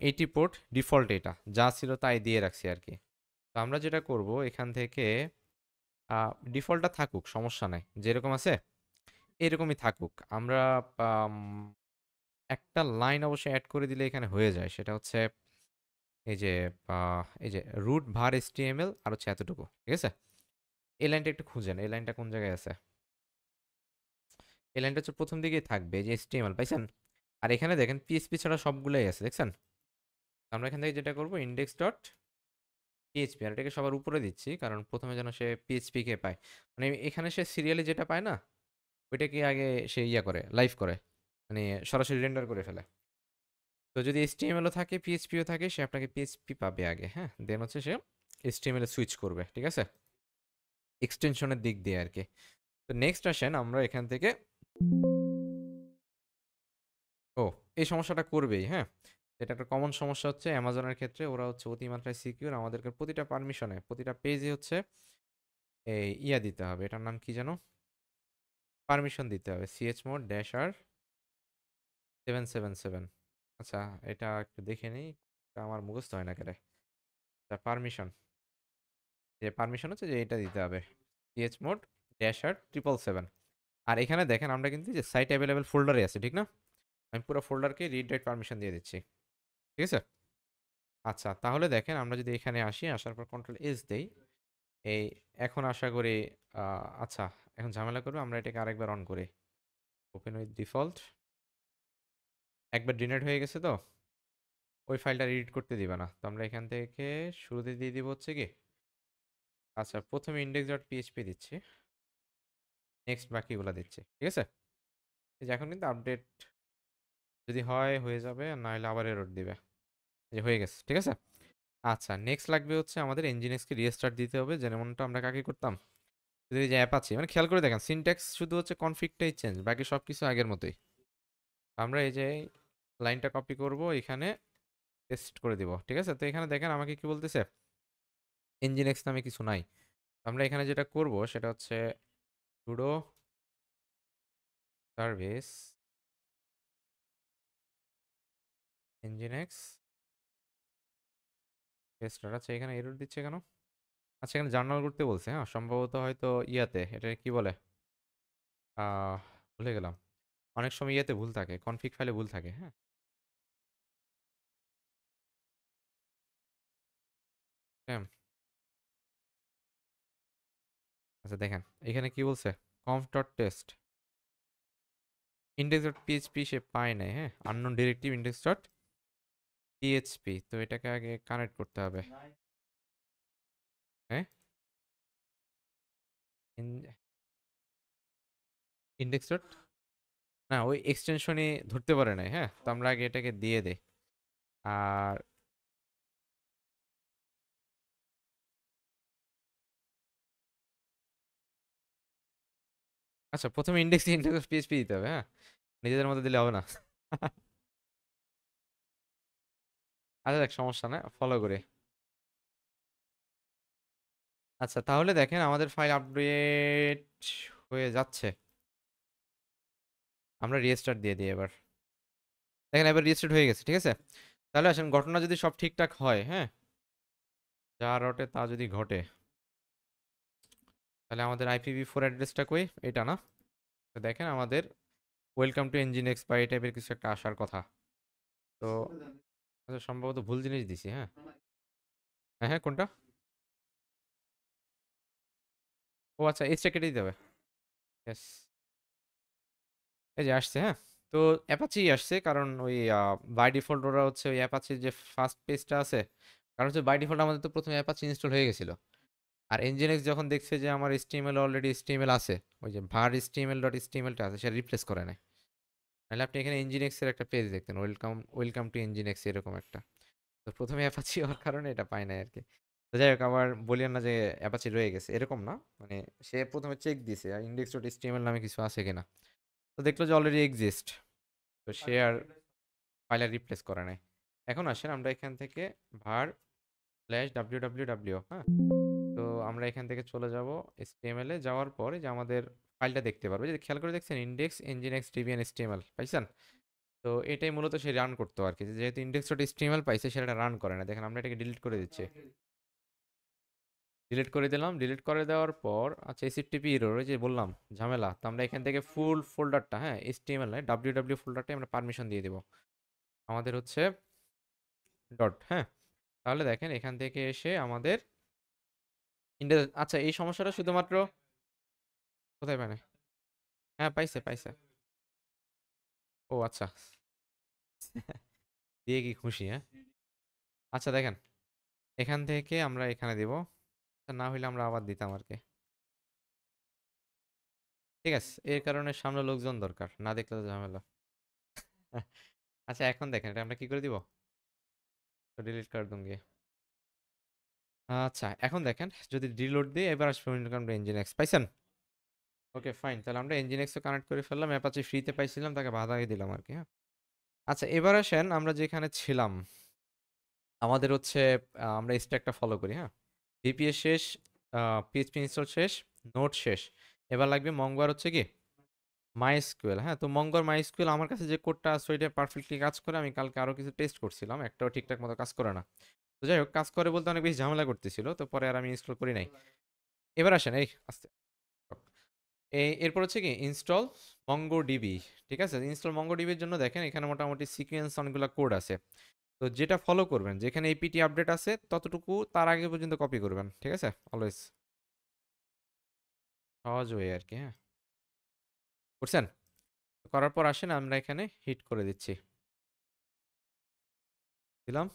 80 পোর্ট ডিফল্ট, এটা যা ছিল তাই দিয়ে রাখছি আর কি। তো আমরা যেটা করব এখান থেকে, ডিফল্টটা থাকুক সমস্যা নাই, যেরকম আছে এরকমই থাকুক। আমরা আম, একটা লাইন অবশ্যই অ্যাড করে দিলে এখানে হয়ে যায়, সেটা হচ্ছে এই যে এই যে রুট var html আর হচ্ছে এতটুকু, ঠিক আছে। এই লাইনটা একটু খুঁজেন, এই লাইনটা কোন জায়গায় আছে। এই লাইনটা হচ্ছে প্রথম দিকেই থাকবে, এই যে html পাইছেন। আর এখানে দেখেন পিএইচপি ছাড়া সবগুলাই আছে দেখছেন। আমরা এখান থেকে যেটা করব ইন্ডেক্স ডট পিএইচপি, আর এটাকে সবার উপরে দিচ্ছি কারণ প্রথমে যেন সে পিএইচপি কে পায়। মানে এখানে সে সিরিয়ালি যেটা পায় না, ওইটাকে আগে সে ইয়া করে লাইভ করে, মানে সরাসরি রেন্ডার করে ফেলে। তো যদি এইচটিএমএলও থাকে পিএইচপিও থাকে, সে আপনাকে পিএইচপি পাবে আগে, হ্যাঁ। দেন হচ্ছে সে এইচটিএমএল এ সুইচ করবে, ঠিক আছে, এক্সটেনশনের দিক দিয়ে আর কি। তো নেক্সট আসেন আমরা এখান থেকে, ও এই সমস্যাটা করবেই, হ্যাঁ। এটা একটা কমন সমস্যা হচ্ছে অ্যামাজনের ক্ষেত্রে, ওরা হচ্ছে অতিমাত্রায় সিকিউর, আমাদেরকে প্রতিটা পারমিশনে প্রতিটা পেজে হচ্ছে এই ইয়া দিতে হবে, এটার নাম কি যেন, পারমিশন দিতে হবে, chmod -r 777। আচ্ছা এটা একটু দেখে নিই, এটা আমার মুখস্থ হয় না কেটে। পারমিশন, যে পারমিশন হচ্ছে যে এটা দিতে হবে chmod -r 777। আর এখানে দেখেন আমরা কিন্তু যে সাইট অ্যাভেলেবেল ফোল্ডারে আছে, ঠিক না? আমি পুরো ফোল্ডারকে রিড রাইট পারমিশন দিয়ে দিচ্ছি, ঠিক আছে? আচ্ছা, তাহলে দেখেন আমরা যদি এখানে আসি, আসার পর কন্ট্রোল এস দেই, এই এখন আশা করি আচ্ছা, এখন ঝামেলা করবে, আমরা এটাকে আরেকবার অন করি, ওপেন উইথ ডিফল্ট। একবার ডিনেট হয়ে গেছে তো, ওই ফাইলটা রিড করতে দিবে না, তো আমরা এখান থেকে শুরুতে দিয়ে দিব হচ্ছে কি, আচ্ছা প্রথমে ইন্ডেক্স ডট পিএইচপি দিচ্ছি, নেক্সট বাকিগুলো দিচ্ছি, ঠিক আছে? এই যে এখন কিন্তু আপডেট যদি হয় হয়ে যাবে, আর না হলে আবার এরর দিবে। এই যে হয়ে গেছে, ঠিক আছে? আচ্ছা, নেক্সট লাগবে হচ্ছে আমাদের এনজিনিক্সকে রিস্টার্ট দিতে হবে, যেমনটা আমরা কাকে করতাম, যদি এই যে অ্যাপাচি, মানে খেয়াল করে দেখেন সিনট্যাক্স শুধু হচ্ছে কনফিগটাই চেঞ্জ, বাকি সব কিছু আগের মতোই। আমরা এই যে লাইনটা কপি করব, এখানে পেস্ট করে দিব, ঠিক আছে? তো এখানে দেখেন আমাকে কি বলতেছে, এনজিনিক্স নামে কিছু নাই। আমরা এখানে যেটা করব সেটা হচ্ছে sudo সার্ভিস nginx রেস্টার্ট। আচ্ছা, এখানে এরর দিচ্ছে কেন? আচ্ছা, এখানে জার্নাল করতে বলছে, হ্যাঁ সম্ভবত হয়তো ইয়াতে এটা কি বলে, আহ ভুলে গেলাম। অনেক সময় ইয়াতে ভুল থাকে, কনফিগ ফাইলে ভুল থাকে, হ্যাঁ। হ্যাঁ, আচ্ছা দেখেন এখানে কি বলছে, conf dot test index dot PHP সে পায় নাই, হ্যাঁ, unknown directive index dot PHP, তো এটাকে আগে কানেক্ট করতে হবে, হ্যাঁ। ইন্ডেক্স ডট, না ওই এক্সটেনশনই ধরতে পারে নাই, হ্যাঁ, তো আমরা আগে এটাকে দিয়ে দেই। আর আচ্ছা, প্রথমে ইন্ডেক্স ইন্ডেক্স পিএইচপি দিতে হবে, হ্যাঁ, নিজেদের মধ্যে দিলে হবে না। আচ্ছা দেখ, সমস্যা না, ফলো করে। আচ্ছা, তাহলে দেখেন আমাদের ফাইল আপডেট হয়ে যাচ্ছে, আমরা রিস্টার্ট দিয়ে দিই এবার। দেখেন এবার রিস্টার্ট হয়ে গেছে, ঠিক আছে? তাহলে আসেন, ঘটনা যদি সব ঠিকঠাক হয়, হ্যাঁ, যা রটে তা যদি ঘটে, তাহলে আমাদের IPv4 অ্যাড্রেসটা কই, এটা না? তো দেখেন আমাদের ওয়েলকাম টু এনজিনিক্স বা এই টাইপের কিছু একটা আসার কথা। তো আচ্ছা, সম্ভবত ভুল জিনিস দিছি, হ্যাঁ। হ্যাঁ হ্যাঁ, কোনটা? ও আচ্ছা, এইচটা কেটে দিতে হবে। Yes, এই যে আসছে, হ্যাঁ। তো অ্যাপাচি আসছে, কারণ ওই বাই ডিফল্ট ওরা হচ্ছে ওই অ্যাপাচির যে ফার্স্ট পেজটা আছে, কারণ হচ্ছে বাই ডিফল্ট আমাদের তো প্রথমে অ্যাপাচি ইনস্টল হয়ে গেছিল। আর এনজিনিক্স যখন দেখছে যে আমার HTML অলরেডি HTML আছে, ওই যে var HTML ডট HTML টা আছে, সেটা রিপ্লেস করে নেয়। নাহলে আপনি এখানে এনজিনিক্স এর একটা পেজ দেখতেন, ওয়েলকাম ওয়েলকাম টু এনজিনিক্স এরকম একটা। তো প্রথমে অ্যাপাচি হওয়ার কারণে এটা পায় না আর কি। তো যাই হোক, আবার বলিয়েন না যে অ্যাপাচি রয়ে গেছে, এরকম না, মানে সে প্রথমে চেক দিছে ইন্ডেক্স ডট HTML নামে কিছু আছে কিনা, তো দেখলো যে অলরেডি এক্সিস্ট, তো সে আর ফাইলে রিপ্লেস করে নাই। এখন আসেন আমরা এখান থেকে var স্ল্যাশ www, হ্যাঁ, তো আমরা এখান থেকে চলে যাব HTML এ, যাওয়ার পরে যে আমাদের ফাইলটা দেখতে পারবো, যদি খেয়াল করে দেখছেন ইন্ডেক্স nginx debian html পাইছেন? তো এটাই মূলত সে রান করতো আর কি, যেহেতু ইন্ডেক্স ডট html পাইছে, সেটা রান করে না। দেখেন আমরা এটাকে ডিলিট করে দিচ্ছি, ডিলিট করে দিলাম। ডিলিট করে দেওয়ার পর আচ্ছা, এসএফটিপি এরর, ওই যে বললাম ঝামেলা, তো আমরা এখান থেকে ফুল ফোল্ডারটা, হ্যাঁ HTML নয় www ফোল্ডারটা আমরা পারমিশন দিয়ে দেবো, আমাদের হচ্ছে ডট, হ্যাঁ। তাহলে দেখেন এখান থেকে এসে আমাদের ইন্ডেক্স, আচ্ছা এই সমস্যাটা শুধুমাত্র কোথায় মানে, হ্যাঁ পাইছে পাইছে। ও আচ্ছা, দিয়ে কি খুশি, হ্যাঁ। আচ্ছা দেখেন, এখান থেকে আমরা এখানে দিব, না হইলে আমরা আবার দিতাম আর কি, ঠিক আছে? এর কারণে সামনে লোকজন দরকার, না দেখলে তো ঝামেলা। আচ্ছা, এখন দেখেন এটা আমরা কি করে দিব, তো ডিলিট করে দুঙ্গি। আচ্ছা, এখন দেখেন যদি রিলোড দিই, এবার আসবে আমরা nginx পাইছেন? ওকে ফাইন, তাহলে আমরা nginx ও কানেক্ট করে ফেললাম, অ্যাপাচি ফ্রিতে পাইছিলাম, তাকে বাধা দিলাম আর কি, হ্যাঁ। আচ্ছা, এবার আসেন আমরা যেখানে ছিলাম, আমাদের হচ্ছে আমরা স্ট্যাকটা ফলো করি, হ্যাঁ। VPS শেষ, PHP ইনস্টল শেষ, নোট শেষ, এবার লাগবে মঙ্গোয়ার হচ্ছে কি মাইস্কুয়েল, হ্যাঁ। তো মঙ্গোর মাইস্কুয়েল আমার কাছে যে কোডটা আছে ওইটা পারফেক্টলি কাজ করে, আমি কালকে আরো কিছু টেস্ট করছিলাম, একটাও ঠিকঠাক মতো কাজ করে না। তো যাই হোক, কাজ করে বলতে অনেক বেশি ঝামেলা করতেছিল, তো পরে আর আমি ইনস্টল করি নাই। এবার আসেন এই আস্তে, এরপর হচ্ছে কি ইনস্টল মঙ্গোডিবি। ঠিক আছে, ইনস্টল মঙ্গোডিবির জন্য দেখেন এখানে মোটামুটি সিকোয়েন্স অনেকগুলো কোড আছে। তো যেটা ফলো করবেন, যেখানে এপিটি আপডেট আছে ততটুকু তার আগে পর্যন্ত কপি করবেন। ঠিক আছে, অলওয়েজ সহজ ওয়ে আর কি। হ্যাঁ, করছেন? করার পর আসেন আমরা এখানে হিট করে দিচ্ছি, দিলাম।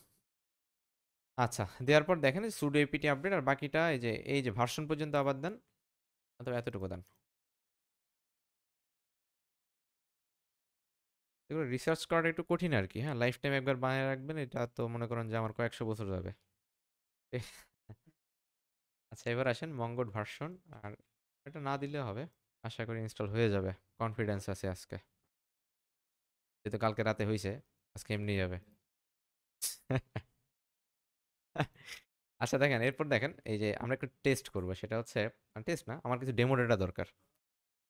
আচ্ছা, দেওয়ার পর দেখেন সুডো এপিটি আপডেট, আর বাকিটা এই যে ভার্সন পর্যন্ত আবার দেন, অথবা এতটুকু দেন। এগুলো রিসার্চ করাটা একটু কঠিন আর কি। হ্যাঁ, লাইফ টাইম একবার বানিয়ে রাখবেন, এটা তো মনে করেন যে আমার কয়েকশো বছর যাবে। আচ্ছা, এবার আসেন মঙ্গট ভার্সন, আর এটা না দিলে হবে। আশা করি ইনস্টল হয়ে যাবে, কনফিডেন্স আছে আজকে, যেহেতু কালকে রাতে হয়েছে, আজকে এমনি যাবে। আচ্ছা দেখেন, এরপর দেখেন এই যে আমরা একটু টেস্ট করবো, সেটা হচ্ছে টেস্ট না, আমার কিছু ডেমো ডেটা দরকার।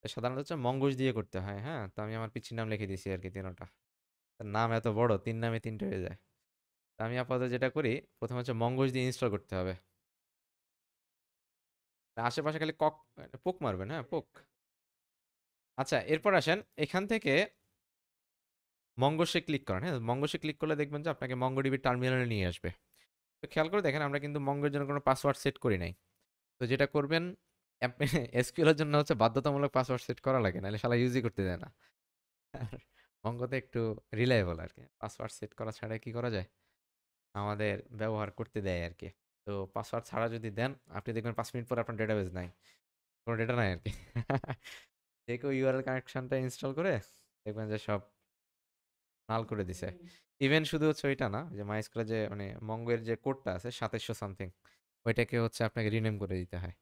তো সাধারণত হচ্ছে মঙ্গোজ দিয়ে করতে হয়। হ্যাঁ, তো আমি আমার পিচ্ছির নাম লিখে দিয়েছি আর কি, তিনোটা। তার নাম এত বড়, তিন নামে তিনটে হয়ে যায়। তো আমি আপাতত যেটা করি, প্রথমে হচ্ছে মঙ্গোজ দিয়ে ইনস্টল করতে হবে। তা আশেপাশে খালি পোক মারবেন, হ্যাঁ পোক। আচ্ছা, এরপর আসেন এখান থেকে মঙ্গোসে ক্লিক করেন। হ্যাঁ, মঙ্গোসে ক্লিক করলে দেখবেন যে আপনাকে মঙ্গোডিবি টার্মিনালে নিয়ে আসবে। তো খেয়াল করে দেখেন, আমরা কিন্তু মঙ্গোর জন্য কোনো পাসওয়ার্ড সেট করি নাই। তো যেটা করবেন, এসকিউএল এর জন্য হচ্ছে বাধ্যতামূলক পাসওয়ার্ড সেট করা লাগে, নাহলে শালা ইউজই করতে দেয় না। আর মঙ্গোতে একটু রিলায়েবল আর কি, পাসওয়ার্ড সেট করা ছাড়া কি করা যায়, আমাদের ব্যবহার করতে দেয় আর কি। তো পাসওয়ার্ড ছাড়া যদি দেন, আপনি দেখবেন 5 মিনিট পর আপনার ডেটাবেস নাই, কোনো ডেটা নাই আর কি। যে কেউ ইউআরএল কানেকশনটা ইনস্টল করে দেখবেন যে সব নাল করে দিছে। ইভেন শুধু হচ্ছে ওইটা না, যে মাইস্কুলের যে মানে মঙ্গোয়ের যে কোডটা আছে 2700 সামথিং, ওইটাকে হচ্ছে আপনাকে রিনেম করে দিতে হয়,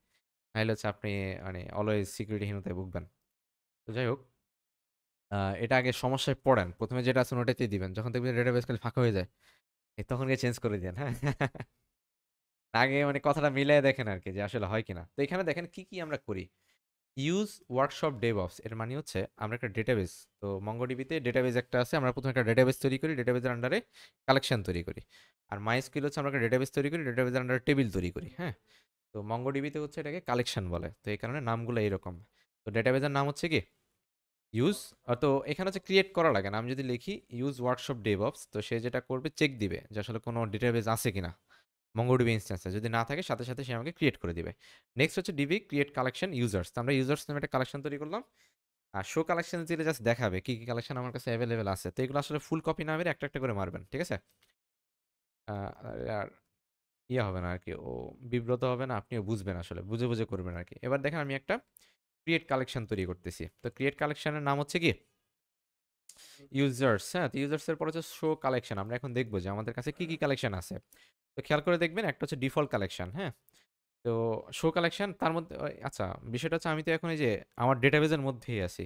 নাহলে হচ্ছে আপনি মানে অলওয়েজ সিকিউরিটিহীনতায় ভুগবেন। তো যাই হোক, এটা আগে সমস্যায় পড়েন, প্রথমে যেটা আছে ওটাতেই দিবেন, যখন দেখবেন ডেটাবেস খালি ফাঁকা হয়ে যায়, তখন গিয়ে চেঞ্জ করে দেন। হ্যাঁ, আগে মানে কথাটা মিলিয়ে দেখেন আর কি, যে আসলে হয় কিনা। তো এখানে দেখেন কি কি আমরা করি। ইউজ ওয়ার্কশপ ডেভঅপস, এর মানে হচ্ছে আমরা একটা ডেটাবেস, তো মঙ্গোডিবিতে ডেটাবেস একটা আছে, আমরা প্রথমে একটা ডেটাবেস তৈরি করি, ডেটাবেসের আন্ডারে কালেকশন তৈরি করি। আর মাইস্কুল হচ্ছে আমরা একটা ডেটাবেস তৈরি করি, ডেটাবেসের আন্ডারে টেবিল তৈরি করি। হ্যাঁ, তো মঙ্গোডিবিতে হচ্ছে এটাকে কালেকশন বলে, তো এই কারণে নামগুলো এরকম। তো ডেটাবেসের নাম হচ্ছে কি ইউজ। তো এখানে হচ্ছে ক্রিয়েট করা লাগে না, আমি যদি লিখি ইউজ ওয়ার্কশপ ডেভঅপস, তো সে যেটা করবে চেক দিবে যে আসলে কোনো ডেটাবেস আছে কিনা মঙ্গোডিবি ইনস্ট্যান্সে, যদি না থাকে সাথে সাথে সে আমাকে ক্রিয়েট করে দিবে। নেক্সট হচ্ছে ডিবি ক্রিয়েট কালেকশন ইউজার্স, তো আমরা ইউজার্স নামে একটা কালেকশন তৈরি করলাম। আর শো কালেকশন দিলে জাস্ট দেখাবে কি কি কালেকশন আমার কাছে অ্যাভেলেবেল আছে। তো এগুলো আসলে ফুল কপি না মেরে একটা একটা করে মারবেন, ঠিক আছে? আর ইয়ে হবে না আর কি, ও বিব্রত হবে না, আপনিও বুঝবেন, আসলে বুঝে বুঝে করবেন আর কি। এবার দেখেন আমি একটা ক্রিয়েট কালেকশন তৈরি করতেছি। তো ক্রিয়েট কালেকশনের নাম হচ্ছে কি ইউজার্স। হ্যাঁ, তো ইউজার্সের পর হচ্ছে শো কালেকশন, আমরা এখন দেখবো যে আমাদের কাছে কি কি কালেকশন আছে। তো খেয়াল করে দেখবেন, একটা হচ্ছে ডিফল্ট কালেকশন। হ্যাঁ, তো শো কালেকশন তার মধ্যে আচ্ছা, বিষয়টা হচ্ছে আমি তো এখন এই যে আমার ডেটাবেজের মধ্যেই আছি,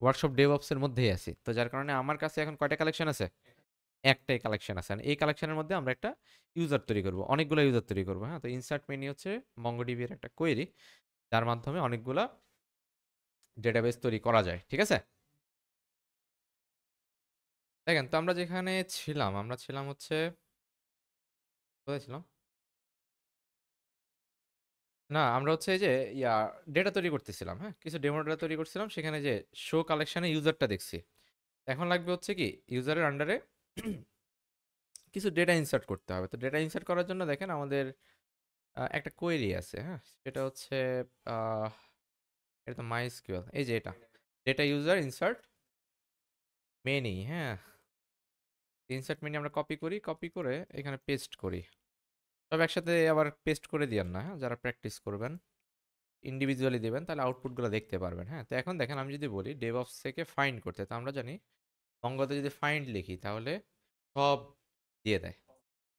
ওয়ার্কশপ ডেভঅপসের মধ্যেই আছি, তো যার কারণে আমার কাছে এখন কয়টা কালেকশন আছে, একটাই কালেকশন আছে। আর এই কালেকশনের মধ্যে আমরা একটা ইউজার তৈরি করব, অনেকগুলো ইউজার তৈরি করবো। হ্যাঁ, তো ইনসার্ট মেনি হচ্ছে মঙ্গোডিবি এর একটা কোয়েরি, যার মাধ্যমে অনেকগুলা ডেটাবেস তৈরি করা যায়। ঠিক আছে, দেখেন তো আমরা যেখানে ছিলাম, আমরা ছিলাম হচ্ছে কোথায় ছিলাম, না আমরা হচ্ছে এই যে ইয়া ডেটা তৈরি করতেছিলাম। হ্যাঁ, কিছু ডেমো ডেটা তৈরি করছিলাম, সেখানে যে শো কালেকশনে ইউজারটা দেখছি। এখন লাগবে হচ্ছে কি ইউজারের আন্ডারে কিছু ডেটা ইনসার্ট করতে হবে। তো ডেটা ইনসার্ট করার জন্য দেখেন আমাদের একটা কোয়েরি আছে। হ্যাঁ, সেটা হচ্ছে আহ, এটা তো মাইস্কিউএল, এই যে এটা ডেটা ইউজার ইনসার্ট মেনি। হ্যাঁ, ইনসার্ট মেনি আমরা কপি করি, কপি করে এখানে পেস্ট করি। সব একসাথে আবার পেস্ট করে দিয়েন না, হ্যাঁ, যারা প্র্যাকটিস করবেন ইন্ডিভিজুয়ালি দেবেন, তাহলে আউটপুটগুলো দেখতে পারবেন। হ্যাঁ, তো এখন দেখেন আমি যদি বলি ডেভঅপস থেকে ফাইন্ড করতে, তো আমরা জানি অঙ্গতে যদি ফাইন্ড লিখি তাহলে সব দিয়ে দেয়,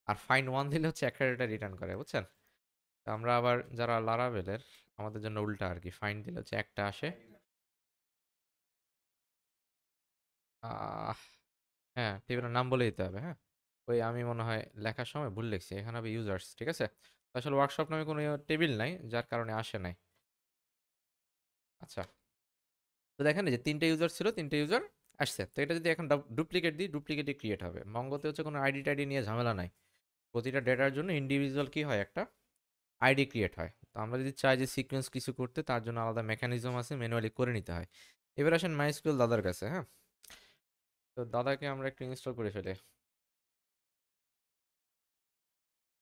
আর ফাইন্ড ওয়ান দিলে হচ্ছে একটা ডেটা রিটার্ন করে, বুঝছেন? তো আমরা আবার যারা লারাভেলের, আমাদের জন্য উল্টা আর কি, ফাইন্ড দিলে হচ্ছে একটা আসে। আহ হ্যাঁ, টেবিলের নাম বলে দিতে হবে। হ্যাঁ, ওই আমি মনে হয় লেখার সময় ভুল লিখছি, এখানে হবে ইউজার্স। ঠিক আছে, তো আসলে ওয়ার্কশপ নামে কোনো টেবিল নাই, যার কারণে আসে নাই। আচ্ছা, তো দেখেন এই যে তিনটে ইউজার ছিল, তিনটে ইউজার আসছে। তো এটা যদি এখন ডুপ্লিকেট দিই, ডুপ্লিকেটই ক্রিয়েট হবে। মঙ্গোতে হচ্ছে কোনো আইডি টাইডি নিয়ে ঝামেলা নাই, প্রতিটা ডেটার জন্য ইন্ডিভিজুয়াল কি হয় একটা আইডি ক্রিয়েট হয়। তো আমরা যদি চাই যে সিকোয়েন্স কিছু করতে, তার জন্য আলাদা মেকানিজম আছে, ম্যানুয়ালি করে নিতে হয়। এবার আসেন মাইস্কুয়েল দাদার কাছে, হ্যাঁ? তো দাদাকে আমরা একটু ইনস্টল করে ফেলি।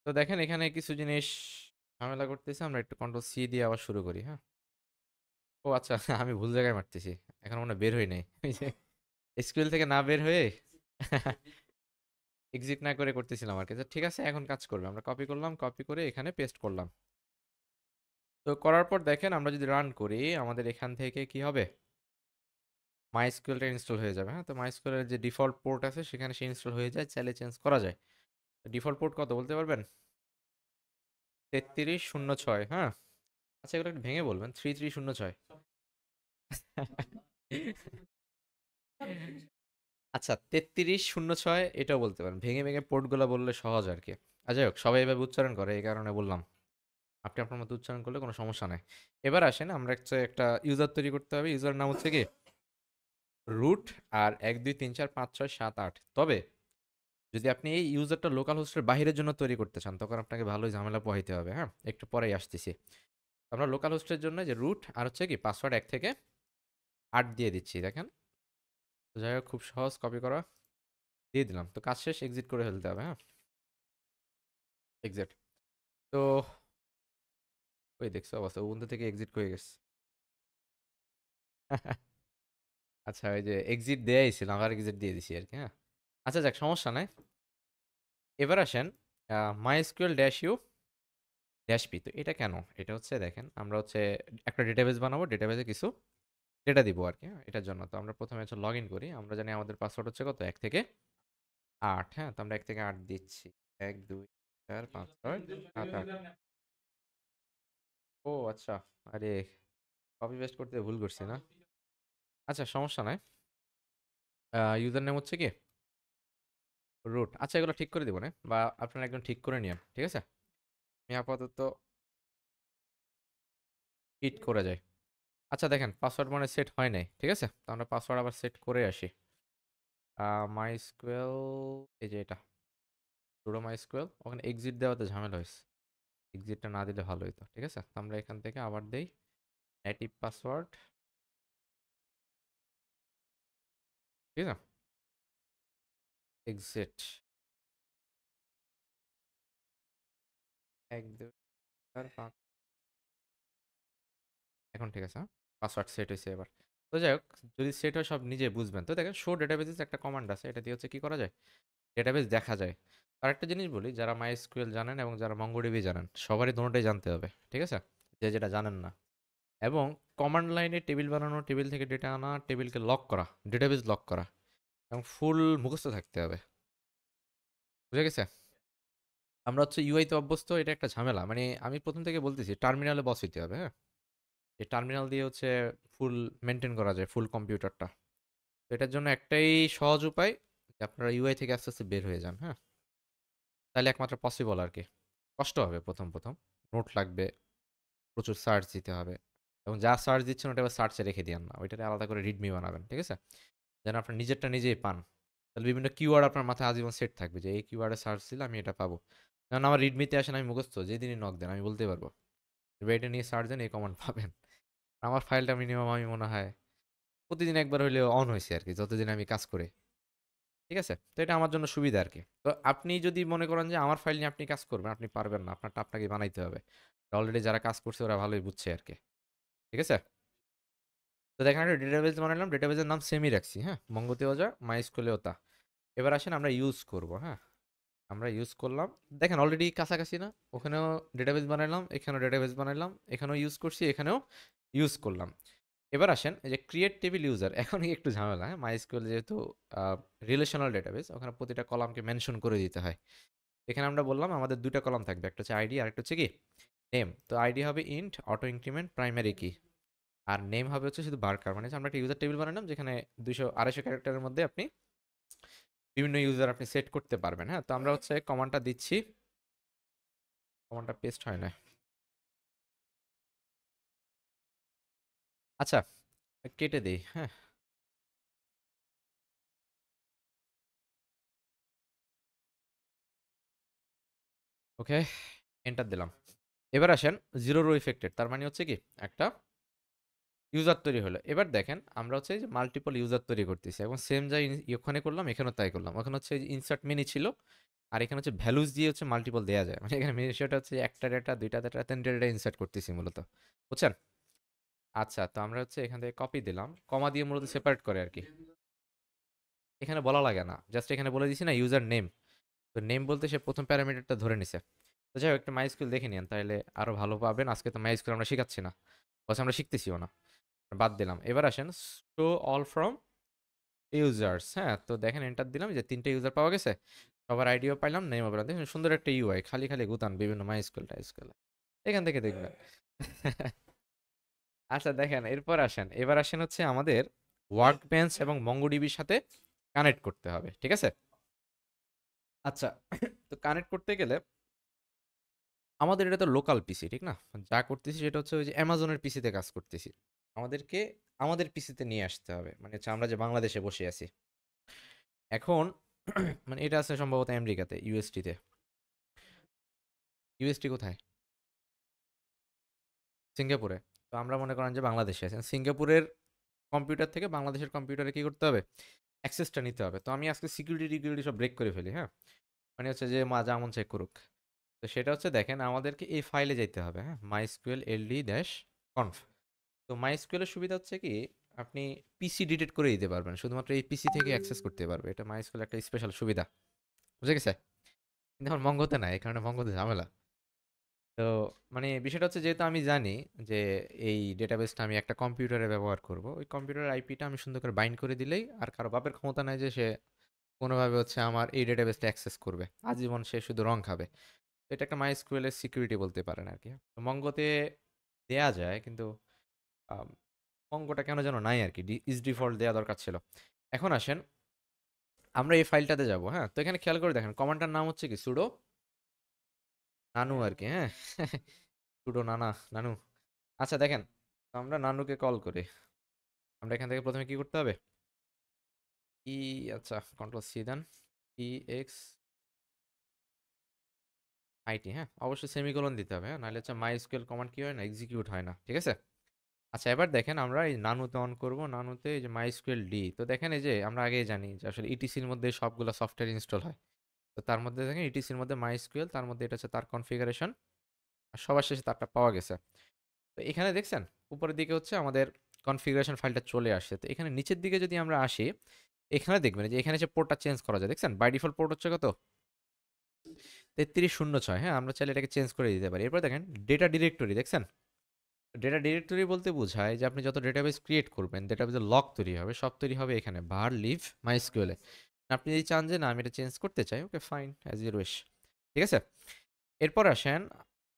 তো দেখেন এখানে কিছু জিনিস ঝামেলা করতেছে, আমরা একটু কন্ট্রোল সি দিয়ে আবার শুরু করি, হ্যাঁ? ও আচ্ছা, আমি ভুল জায়গায় মারতেছি। এখন মনে হয় বের হই নাই। ওই যে এসকিউএল থেকে না বের হয়ে এক্সিট না করে করতেছিলাম আর কি। তো ঠিক আছে, এখন কাজ করবে। আমরা কপি করলাম, কপি করে এখানে পেস্ট করলাম। তো করার পর দেখেন আমরা যদি রান করি, আমাদের এখান থেকে কি হবে, মাইস্কুয়েলটা ইনস্টল হয়ে যাবে, হ্যাঁ? তো মাইস্কুয়েলের যে ডিফল্ট পোর্ট আছে সেখানে সে ইনস্টল হয়ে যায়, চাইলে চেঞ্জ করা যায়। ডিফল্ট পোর্ট কত বলতে পারবেন? 3306, হ্যাঁ? আচ্ছা, এগুলো একটু ভেঙে বলবেন। 3306। আচ্ছা, 3306 এটাও বলতে পারেন। ভেঙে ভেঙে পোর্টগুলো বললে সহজ আর কি। যাই হোক, সবাই এভাবে উচ্চারণ করে, এই কারণে বললাম। আপনি আপনার মতো উচ্চারণ করলে কোনো সমস্যা নাই। এবার আসেন, আমরা একটা ইউজার তৈরি করতে হবে। ইউজার নাম হচ্ছে কি রুট, আর 1 2 3 4 5 6 7 8। তবে যদি আপনি এই ইউজারটা লোকাল হোস্টের বাইরের জন্য তৈরি করতে চান, তখন আপনাকে ভালোই ঝামেলা পোহাইতে হবে, হ্যাঁ? একটু পরেই আসতেছি। আমরা লোকাল হোস্টের জন্য যে রুট আর হচ্ছে কি পাসওয়ার্ড 1 থেকে 8 দিয়ে দিচ্ছি, দেখেন। তো যাই হোক, খুব সহজ, কপি করা, দিয়ে দিলাম। তো কাজ শেষ, এক্সিট করে ফেলতে হবে, হ্যাঁ? এক্সিট। তো ওই দেখছো অবস্থা, উবুন্টু থেকে এক্সিট হয়ে গেছে। আচ্ছা, ওই যে এক্সিট দেয়াই ছিল, আবার এক্সিট দিয়ে দিছি আর কি, হ্যাঁ? আচ্ছা যাক, সমস্যা নাই। এবার আসেন MySQL dash U dash P. তো এটা কেন? এটা হচ্ছে দেখেন, আমরা হচ্ছে একটা ডেটাবেস বানাবো, ডেটাবেসে কিছু ডেটা দিব আর কি, হ্যাঁ? এটার জন্য তো আমরা প্রথমে হচ্ছে লগ ইন করি। আমরা জানি আমাদের পাসওয়ার্ড হচ্ছে কত, 1 থেকে 8, হ্যাঁ? তো আমরা 1 থেকে 8 দিচ্ছি। 1 2 4 5 6 7 8। ও আচ্ছা, আরে কপি পেস্ট করতে ভুল করছি না? আচ্ছা, সমস্যা নাই। ইউজার নেম হচ্ছে কি রুট। আচ্ছা, এগুলো ঠিক করে দিব না, বা আপনারা একদম ঠিক করে নিন, ঠিক আছে? আমি আপাতত হিট করে যাই। আচ্ছা দেখেন, পাসওয়ার্ড মানে সেট হয় নাই, ঠিক আছে? তো আমরা পাসওয়ার্ড আবার সেট করে আসি। মাইস্কুয়েল, এই যে এটা সুডো মাইস্কুয়েল, ওখানে এক্সিট দেওয়াতে ঝামেলা হয়েছে। এক্সিটটা না দিলে ভালো হতো, ঠিক আছে? তো আমরা এখান থেকে আবার দেই নেটিভ পাসওয়ার্ড, ঠিক আছে? এক্সিট 1 2 4 5। এখন ঠিক আছে, হ্যাঁ? পাসওয়ার্ড সেট হয়েছে এবার। তো যাই হোক, যদি সেট হয় সব নিজে বুঝবেন। তো দেখেন, শো ডেটাবেসেস একটা কমান্ড আছে, এটা দিয়ে হচ্ছে কি করা যায়, ডেটাবেস দেখা যায়। আরেকটা জিনিস বলি, যারা মাইএসকিউএল জানেন এবং যারা মঙ্গোডিবি জানেন, সবারই দুটোটাই জানতে হবে, ঠিক আছে? যে যেটা জানেন না। এবং কমান্ড লাইনে টেবিল বানানো, টেবিল থেকে ডেটা আনা, টেবিলকে লক করা, ডেটাবেস লক করা, এবং ফুল মুখস্থ থাকতে হবে। বুঝে গেছে? আমরা হচ্ছে ইউআই তে অভ্যস্ত, এটা একটা ঝামেলা। মানে আমি প্রথম থেকে বলতেছি, টার্মিনালে বস হইতে হবে, হ্যাঁ? এই টার্মিনাল দিয়ে হচ্ছে ফুল মেনটেন করা যায় ফুল কম্পিউটারটা। তো এটার জন্য একটাই সহজ উপায়, যে আপনারা ইউআই থেকে আস্তে আস্তে বের হয়ে যান, হ্যাঁ? তাহলে একমাত্র পসিবল আর কি। কষ্ট হবে প্রথম প্রথম, নোট লাগবে, প্রচুর সার্চ দিতে হবে, এবং যা সার্চ দিচ্ছেন ওটা আবার সার্চে রেখে দিয়েন না, ওইটাতে আলাদা করে রিডমি বানাবেন, ঠিক আছে? যেন আপনার নিজেরটা নিজেই পান। তাহলে বিভিন্ন কিওয়ার্ড আপনার মাথায় আজীবন সেট থাকবে, যে এই কিওয়ার্ডে সার্চ দিলে আমি এটা পাবো। কারণ আমার রিডমিতে আসেন, আমি মুখস্থ, যেদিনই নক দেন আমি বলতে পারবো, এবার এটা নিয়ে সার্চ দেন, এই কমান্ড পাবেন। আমার ফাইলটা মিনিমাম আমি মনে হয় প্রতিদিন একবার হইলেও অন হয়েছে আর কি, যতদিন আমি কাজ করি, ঠিক আছে? তো এটা আমার জন্য সুবিধা আর কি। তো আপনি যদি মনে করেন যে আমার ফাইল নিয়ে আপনি কাজ করবেন, আপনি পারবেন না, আপনারটা আপনাকে বানাইতে হবে। অলরেডি যারা কাজ করছে ওরা ভালোই বুঝছে আর কি, ঠিক আছে? তো দেখেন, একটা ডেটাবেস বানালাম, ডেটাবেসের নাম সেমি রাখছি, হ্যাঁ? মঙ্গতেও যা, মাইস্কুলেও তা। এবার আসেন আমরা ইউজ করব, হ্যাঁ? আমরা ইউজ করলাম, দেখেন অলরেডি কাছাকাছি না? ওখানেও ডেটাবেস বানাইলাম, এখানেও ডেটাবেস বানাইলাম, এখানেও ইউজ করছি, এখানেও ইউজ করলাম। এবার আসেন এই যে ক্রিয়েট টেবিল ইউজার, এখন একটু ঝামেলা, হ্যাঁ? মাইস্কুয়েল যেহেতু রিলেশনাল ডেটাবেস, ওখানে প্রতিটা কলামকে মেনশন করে দিতে হয়। এখানে আমরা বললাম আমাদের দুইটা কলাম থাকবে, একটা হচ্ছে আইডি আর একটা হচ্ছে কি নেম। তো আইডি হবে ইন্ট অটো ইনক্রিমেন্ট প্রাইমারি কি, আর নেম হবে হচ্ছে শুধু বার্কার। মানে হচ্ছে আমরা একটা ইউজার টেবিল বানালাম, যেখানে 200 250 ক্যারেক্টারের মধ্যে আপনি বিভিন্ন ইউজার আপনি সেট করতে পারবেন, হ্যাঁ? তো আমরা হচ্ছে কমান্ডটা দিচ্ছি, কমান্ডটা পেস্ট হয় না। আচ্ছা, কেটে দেই, হ্যাঁ? ওকে, এন্টার দিলাম। এবার আসেন জিরো রো ইফেক্টেড, তার মানে হচ্ছে কি একটা ইউজার তৈরি হলো। এবার দেখেন আমরা হচ্ছে যে মাল্টিপল ইউজার তৈরি করতেছি এবং সেম যা ওখানে করলাম এখানেও তাই করলাম। ওখানে হচ্ছে ইনসার্ট মিনি ছিল, আর এখানে হচ্ছে ভ্যালুস দিয়ে হচ্ছে মাল্টিপল দেওয়া যায়, মানে এখানে বিষয়টা হচ্ছে একটা ডেটা, দুইটা ডেটা, তিনটা ডেটা ইনসার্ট করতেছি মূলত, বুঝছেন? আচ্ছা, তো আমরা হচ্ছে এখান থেকে কপি দিলাম, কমা দিয়ে মূলত সেপারেট করে আর কি। এখানে বলা লাগে না, জাস্ট এখানে বলে দিছি না ইউজার নেম। তো নেম বলতে সে প্রথম প্যারামিটারটা ধরে নিছে। তো যাই হোক, একটা মাইস্কুল দেখে নিন তাহলে আরো ভালো পাবেন। আজকে তো মাইস্কুল আমরা শিখাচ্ছি না, বলছে আমরা শিখতেছিও না, বাদ দিলাম। এবার আসেন শো অল ফ্রম ইউজার্স। হ্যাঁ, তো দেখেন এন্টার দিলাম, যে তিনটে ইউজার পাওয়া গেছে, সবার আইডিও পাইলাম, নেমও পেলাম। দেখেন সুন্দর একটা ইউআই, খালি খালি গুতান বিভিন্ন মাইস্কুল টাইস্কুল, এখান থেকে দেখবেন। আচ্ছা দেখেন, এরপর আসেন, এবার আসেন হচ্ছে আমাদের ওয়ার্ক বেঞ্চ এবং মঙ্গোডিবির সাথে কানেক্ট করতে হবে, ঠিক আছে? আচ্ছা, তো কানেক্ট করতে গেলে আমাদের এটা তো লোকাল পিসি, ঠিক না? যা করতেছি সেটা হচ্ছে ওই যে অ্যামাজনের পিসিতে কাজ করতেছি, আমাদেরকে আমাদের পিসিতে নিয়ে আসতে হবে, মানে হচ্ছে আমরা যে বাংলাদেশে বসে আছি এখন। মানে এটা আছে সম্ভবত আমেরিকাতে, ইউএসটিতে। ইউএসটি কোথায়? সিঙ্গাপুরে। তো আমরা মনে করেন যে বাংলাদেশে আছি, সিঙ্গাপুরের কম্পিউটার থেকে বাংলাদেশের কম্পিউটারে কি করতে হবে, অ্যাক্সেসটা নিতে হবে। তো আমি আজকে সিকিউরিটি টিকিউরিটি সব ব্রেক করে ফেলি, হ্যাঁ, মানে হচ্ছে যে মা যেমন চেক করুক। তো সেটা হচ্ছে দেখেন আমাদেরকে এই ফাইলে যেতে হবে, হ্যাঁ, মাইস্কুয়েল এলডি ড্যাশ কনফ। তো মাইস্কুয়েলের সুবিধা হচ্ছে কি, আপনি পিসি ডিলিট করে দিতে পারবেন, শুধুমাত্র এই পিসি থেকে অ্যাক্সেস করতে পারবে, এটা মাইস্কুয়েল একটা স্পেশাল সুবিধা, বুঝে গেছে? কিন্তু আমার মঙ্গতে নাই, এই কারণে মঙ্গতে ঝামেলা। তো মানে বিষয়টা হচ্ছে যেহেতু আমি জানি যে এই ডেটাবেসটা আমি একটা কম্পিউটারে ব্যবহার করব, ওই কম্পিউটারের আইপিটা আমি সুন্দর করে বাইন্ড করে দিলেই আর কারো বাপের ক্ষমতা নাই যে সে কোনোভাবে হচ্ছে আমার এই ডেটাবেসটা অ্যাক্সেস করবে, আজীবন সে শুধু রং খাবে। তো এটা একটা মাইস্কুয়েলের সিকিউরিটি বলতে পারেন আর কি। তো মঙ্গোতে দেয়া যায়, কিন্তু আম, মঙ্গোটা কেন যেন নাই আর কি, ইজ ডিফল্ট দেওয়া দরকার ছিল। এখন আসেন আমরা এই ফাইলটাতে যাব, হ্যাঁ, তো এখানে খেয়াল করে দেখেন কমান্ডটার নাম হচ্ছে কি সুডো নানু আর কি, হ্যাঁ। সুডো নানা নানু। আচ্ছা দেখেন, আমরা নানুকে কল করি। আমরা এখান থেকে প্রথমে কি করতে হবে, ই, আচ্ছা কন্ট্রোল সি দেন, ই এক্স আইটি, হ্যাঁ, অবশ্যই সেমিকোলন দিতে হবে, হ্যাঁ, নাহলে হচ্ছে মাই এসকিউএল কমান্ড কি হয় না, এক্সিকিউট হয় না, ঠিক আছে? আচ্ছা এবার দেখেন আমরা এই নানুতে অন করব, নানুতে এই যে মাই এসকিউএল ডি। তো দেখেন এই যে আমরা আগেই জানি যে আসলে ইটিসির মধ্যে সবগুলো সফটওয়্যার ইনস্টল হয়। তো তার মধ্যে দেখেন ইটিসির মধ্যে মাই এসকিউএল, তার মধ্যে এটা হচ্ছে তার কনফিগারেশন, আর সবার শেষে তারটা পাওয়া গেছে। তো এখানে দেখছেন উপরের দিকে হচ্ছে আমাদের কনফিগারেশন ফাইলটা চলে আসছে। তো এখানে নিচের দিকে যদি আমরা আসি, এখানে দেখবেন যে এখানে যে পোর্টটা চেঞ্জ করা যায়, দেখছেন বাই ডিফল্ট পোর্ট হচ্ছে কত, 3306। হ্যাঁ, আমরা চাইলে এটাকে চেঞ্জ করে দিতে পারি। এরপর দেখেন ডেটা ডিরেক্টরি, দেখছেন ডেটা ডিরেক্টরি বলতে বোঝায় যে আপনি যত ডেটাবেস ক্রিয়েট করবেন, ডেটাবেসের লক তৈরি হবে, সব তৈরি হবে এখানে var live mysql এ। আপনি যদি চান যে না আমি এটা চেঞ্জ করতে চাই, okay fine, as your wish, ঠিক আছে? এরপর আসেন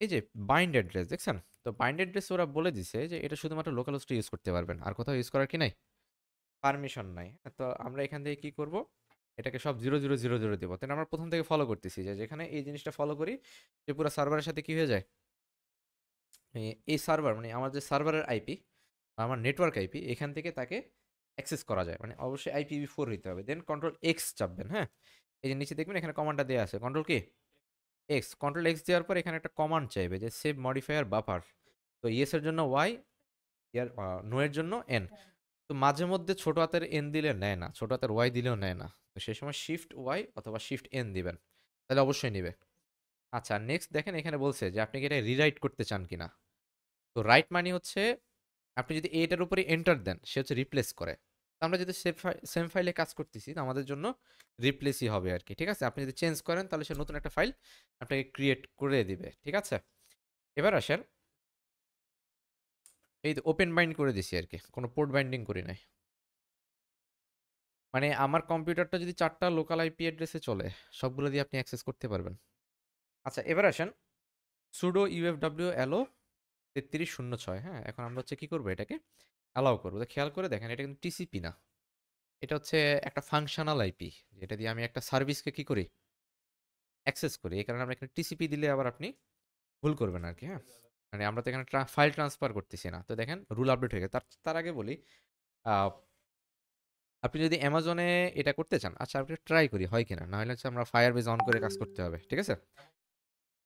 এই যে বাইন্ড অ্যাড্রেস, দেখছেন? তো বাইন্ড অ্যাড্রেস ওরা বলে দিছে যে এটা শুধুমাত্র লোকাল হোস্টে ইউজ করতে পারবেন, আর কোথাও ইউজ করার কি নাই, পারমিশন নাই। তো আমরা এখান থেকে কি করব, এটাকে সব 0000 দেবো। তাহলে আমরা প্রথম থেকে ফলো করতেছি যে যেখানে এই জিনিসটা ফলো করি, যে পুরো সার্ভারের সাথে কি হয়ে যায়, এই সার্ভার মানে আমার যে সার্ভারের আইপি, আমার নেটওয়ার্ক আইপি, এখান থেকে তাকে অ্যাক্সেস করা যায়, মানে অবশ্যই IPv4 হইতে হবে। দেন কন্ট্রোল এক্স চাপবেন, হ্যাঁ, এই যে নিচে দেখবেন এখানে কমান্ডটা দেওয়া আছে, কন্ট্রোল কি এক্স, কন্ট্রোল এক্স দেওয়ার পর এখানে একটা কমান্ড চাইবে যে সেভ মডিফায়ার বাফার। তো ইয়েস এর জন্য ওয়াই, ইয়ার নো এর জন্য এন। তো মাঝে মধ্যে ছোট হাতের এন দিলে নেয় না, ছোট হাতের ওয়াই দিলেও নেয় না, তো সেই সময় শিফট ওয়াই অথবা শিফট এন দিবেন, তাহলে অবশ্যই নিবে। আচ্ছা নেক্সট দেখেন এখানে বলছে যে আপনি কি এটা রিরাইট করতে চান কিনা। তো রাইট মানে হচ্ছে আপনি যদি এটার উপরে এন্টার দেন সে হচ্ছে রিপ্লেস করে। তো আমরা যদি সেম ফাইলে কাজ করতেছি, তো আমাদের জন্য রিপ্লেসই হবে আর কি, ঠিক আছে? আপনি যদি চেঞ্জ করেন তাহলে সে নতুন একটা ফাইল আপনাকে ক্রিয়েট করে দিবে, ঠিক আছে? এবার আসেন এই তো ওপেন বাইন্ড করে দিছি আর কি, কোনো পোর্ট বাইন্ডিং করি নাই। মানে আমার কম্পিউটারটা যদি 4টা লোকাল আইপি অ্যাড্রেসে চলে, সবগুলো দিয়ে আপনি অ্যাক্সেস করতে পারবেন। আচ্ছা এবার আসেন সুডো ইউএফডব্লিউ অ্যালো 3306। হ্যাঁ, এখন আমরা হচ্ছে কি করবো, এটাকে অ্যালাউ করবো। তো খেয়াল করে দেখেন এটা কিন্তু টিসিপি না, এটা হচ্ছে একটা ফাংশনাল আইপি, যেটা দিয়ে আমি একটা সার্ভিসকে কি করি, অ্যাক্সেস করি। এই কারণে আমরা এখানে টিসিপি দিলে আবার আপনি ভুল করবেন আর কি, হ্যাঁ, মানে আমরা তো এখানে ফাইল ট্রান্সফার করতেছি না। তো দেখেন রুল আপডেট হয়ে গেছে। তার তার আগে বলি, আহ, আপনি যদি অ্যামাজনে এটা করতে চান, আচ্ছা আপনি ট্রাই করি হয় কিনা, না হলে হচ্ছে আমরা ফায়ার বেজ অন করে কাজ করতে হবে, ঠিক আছে?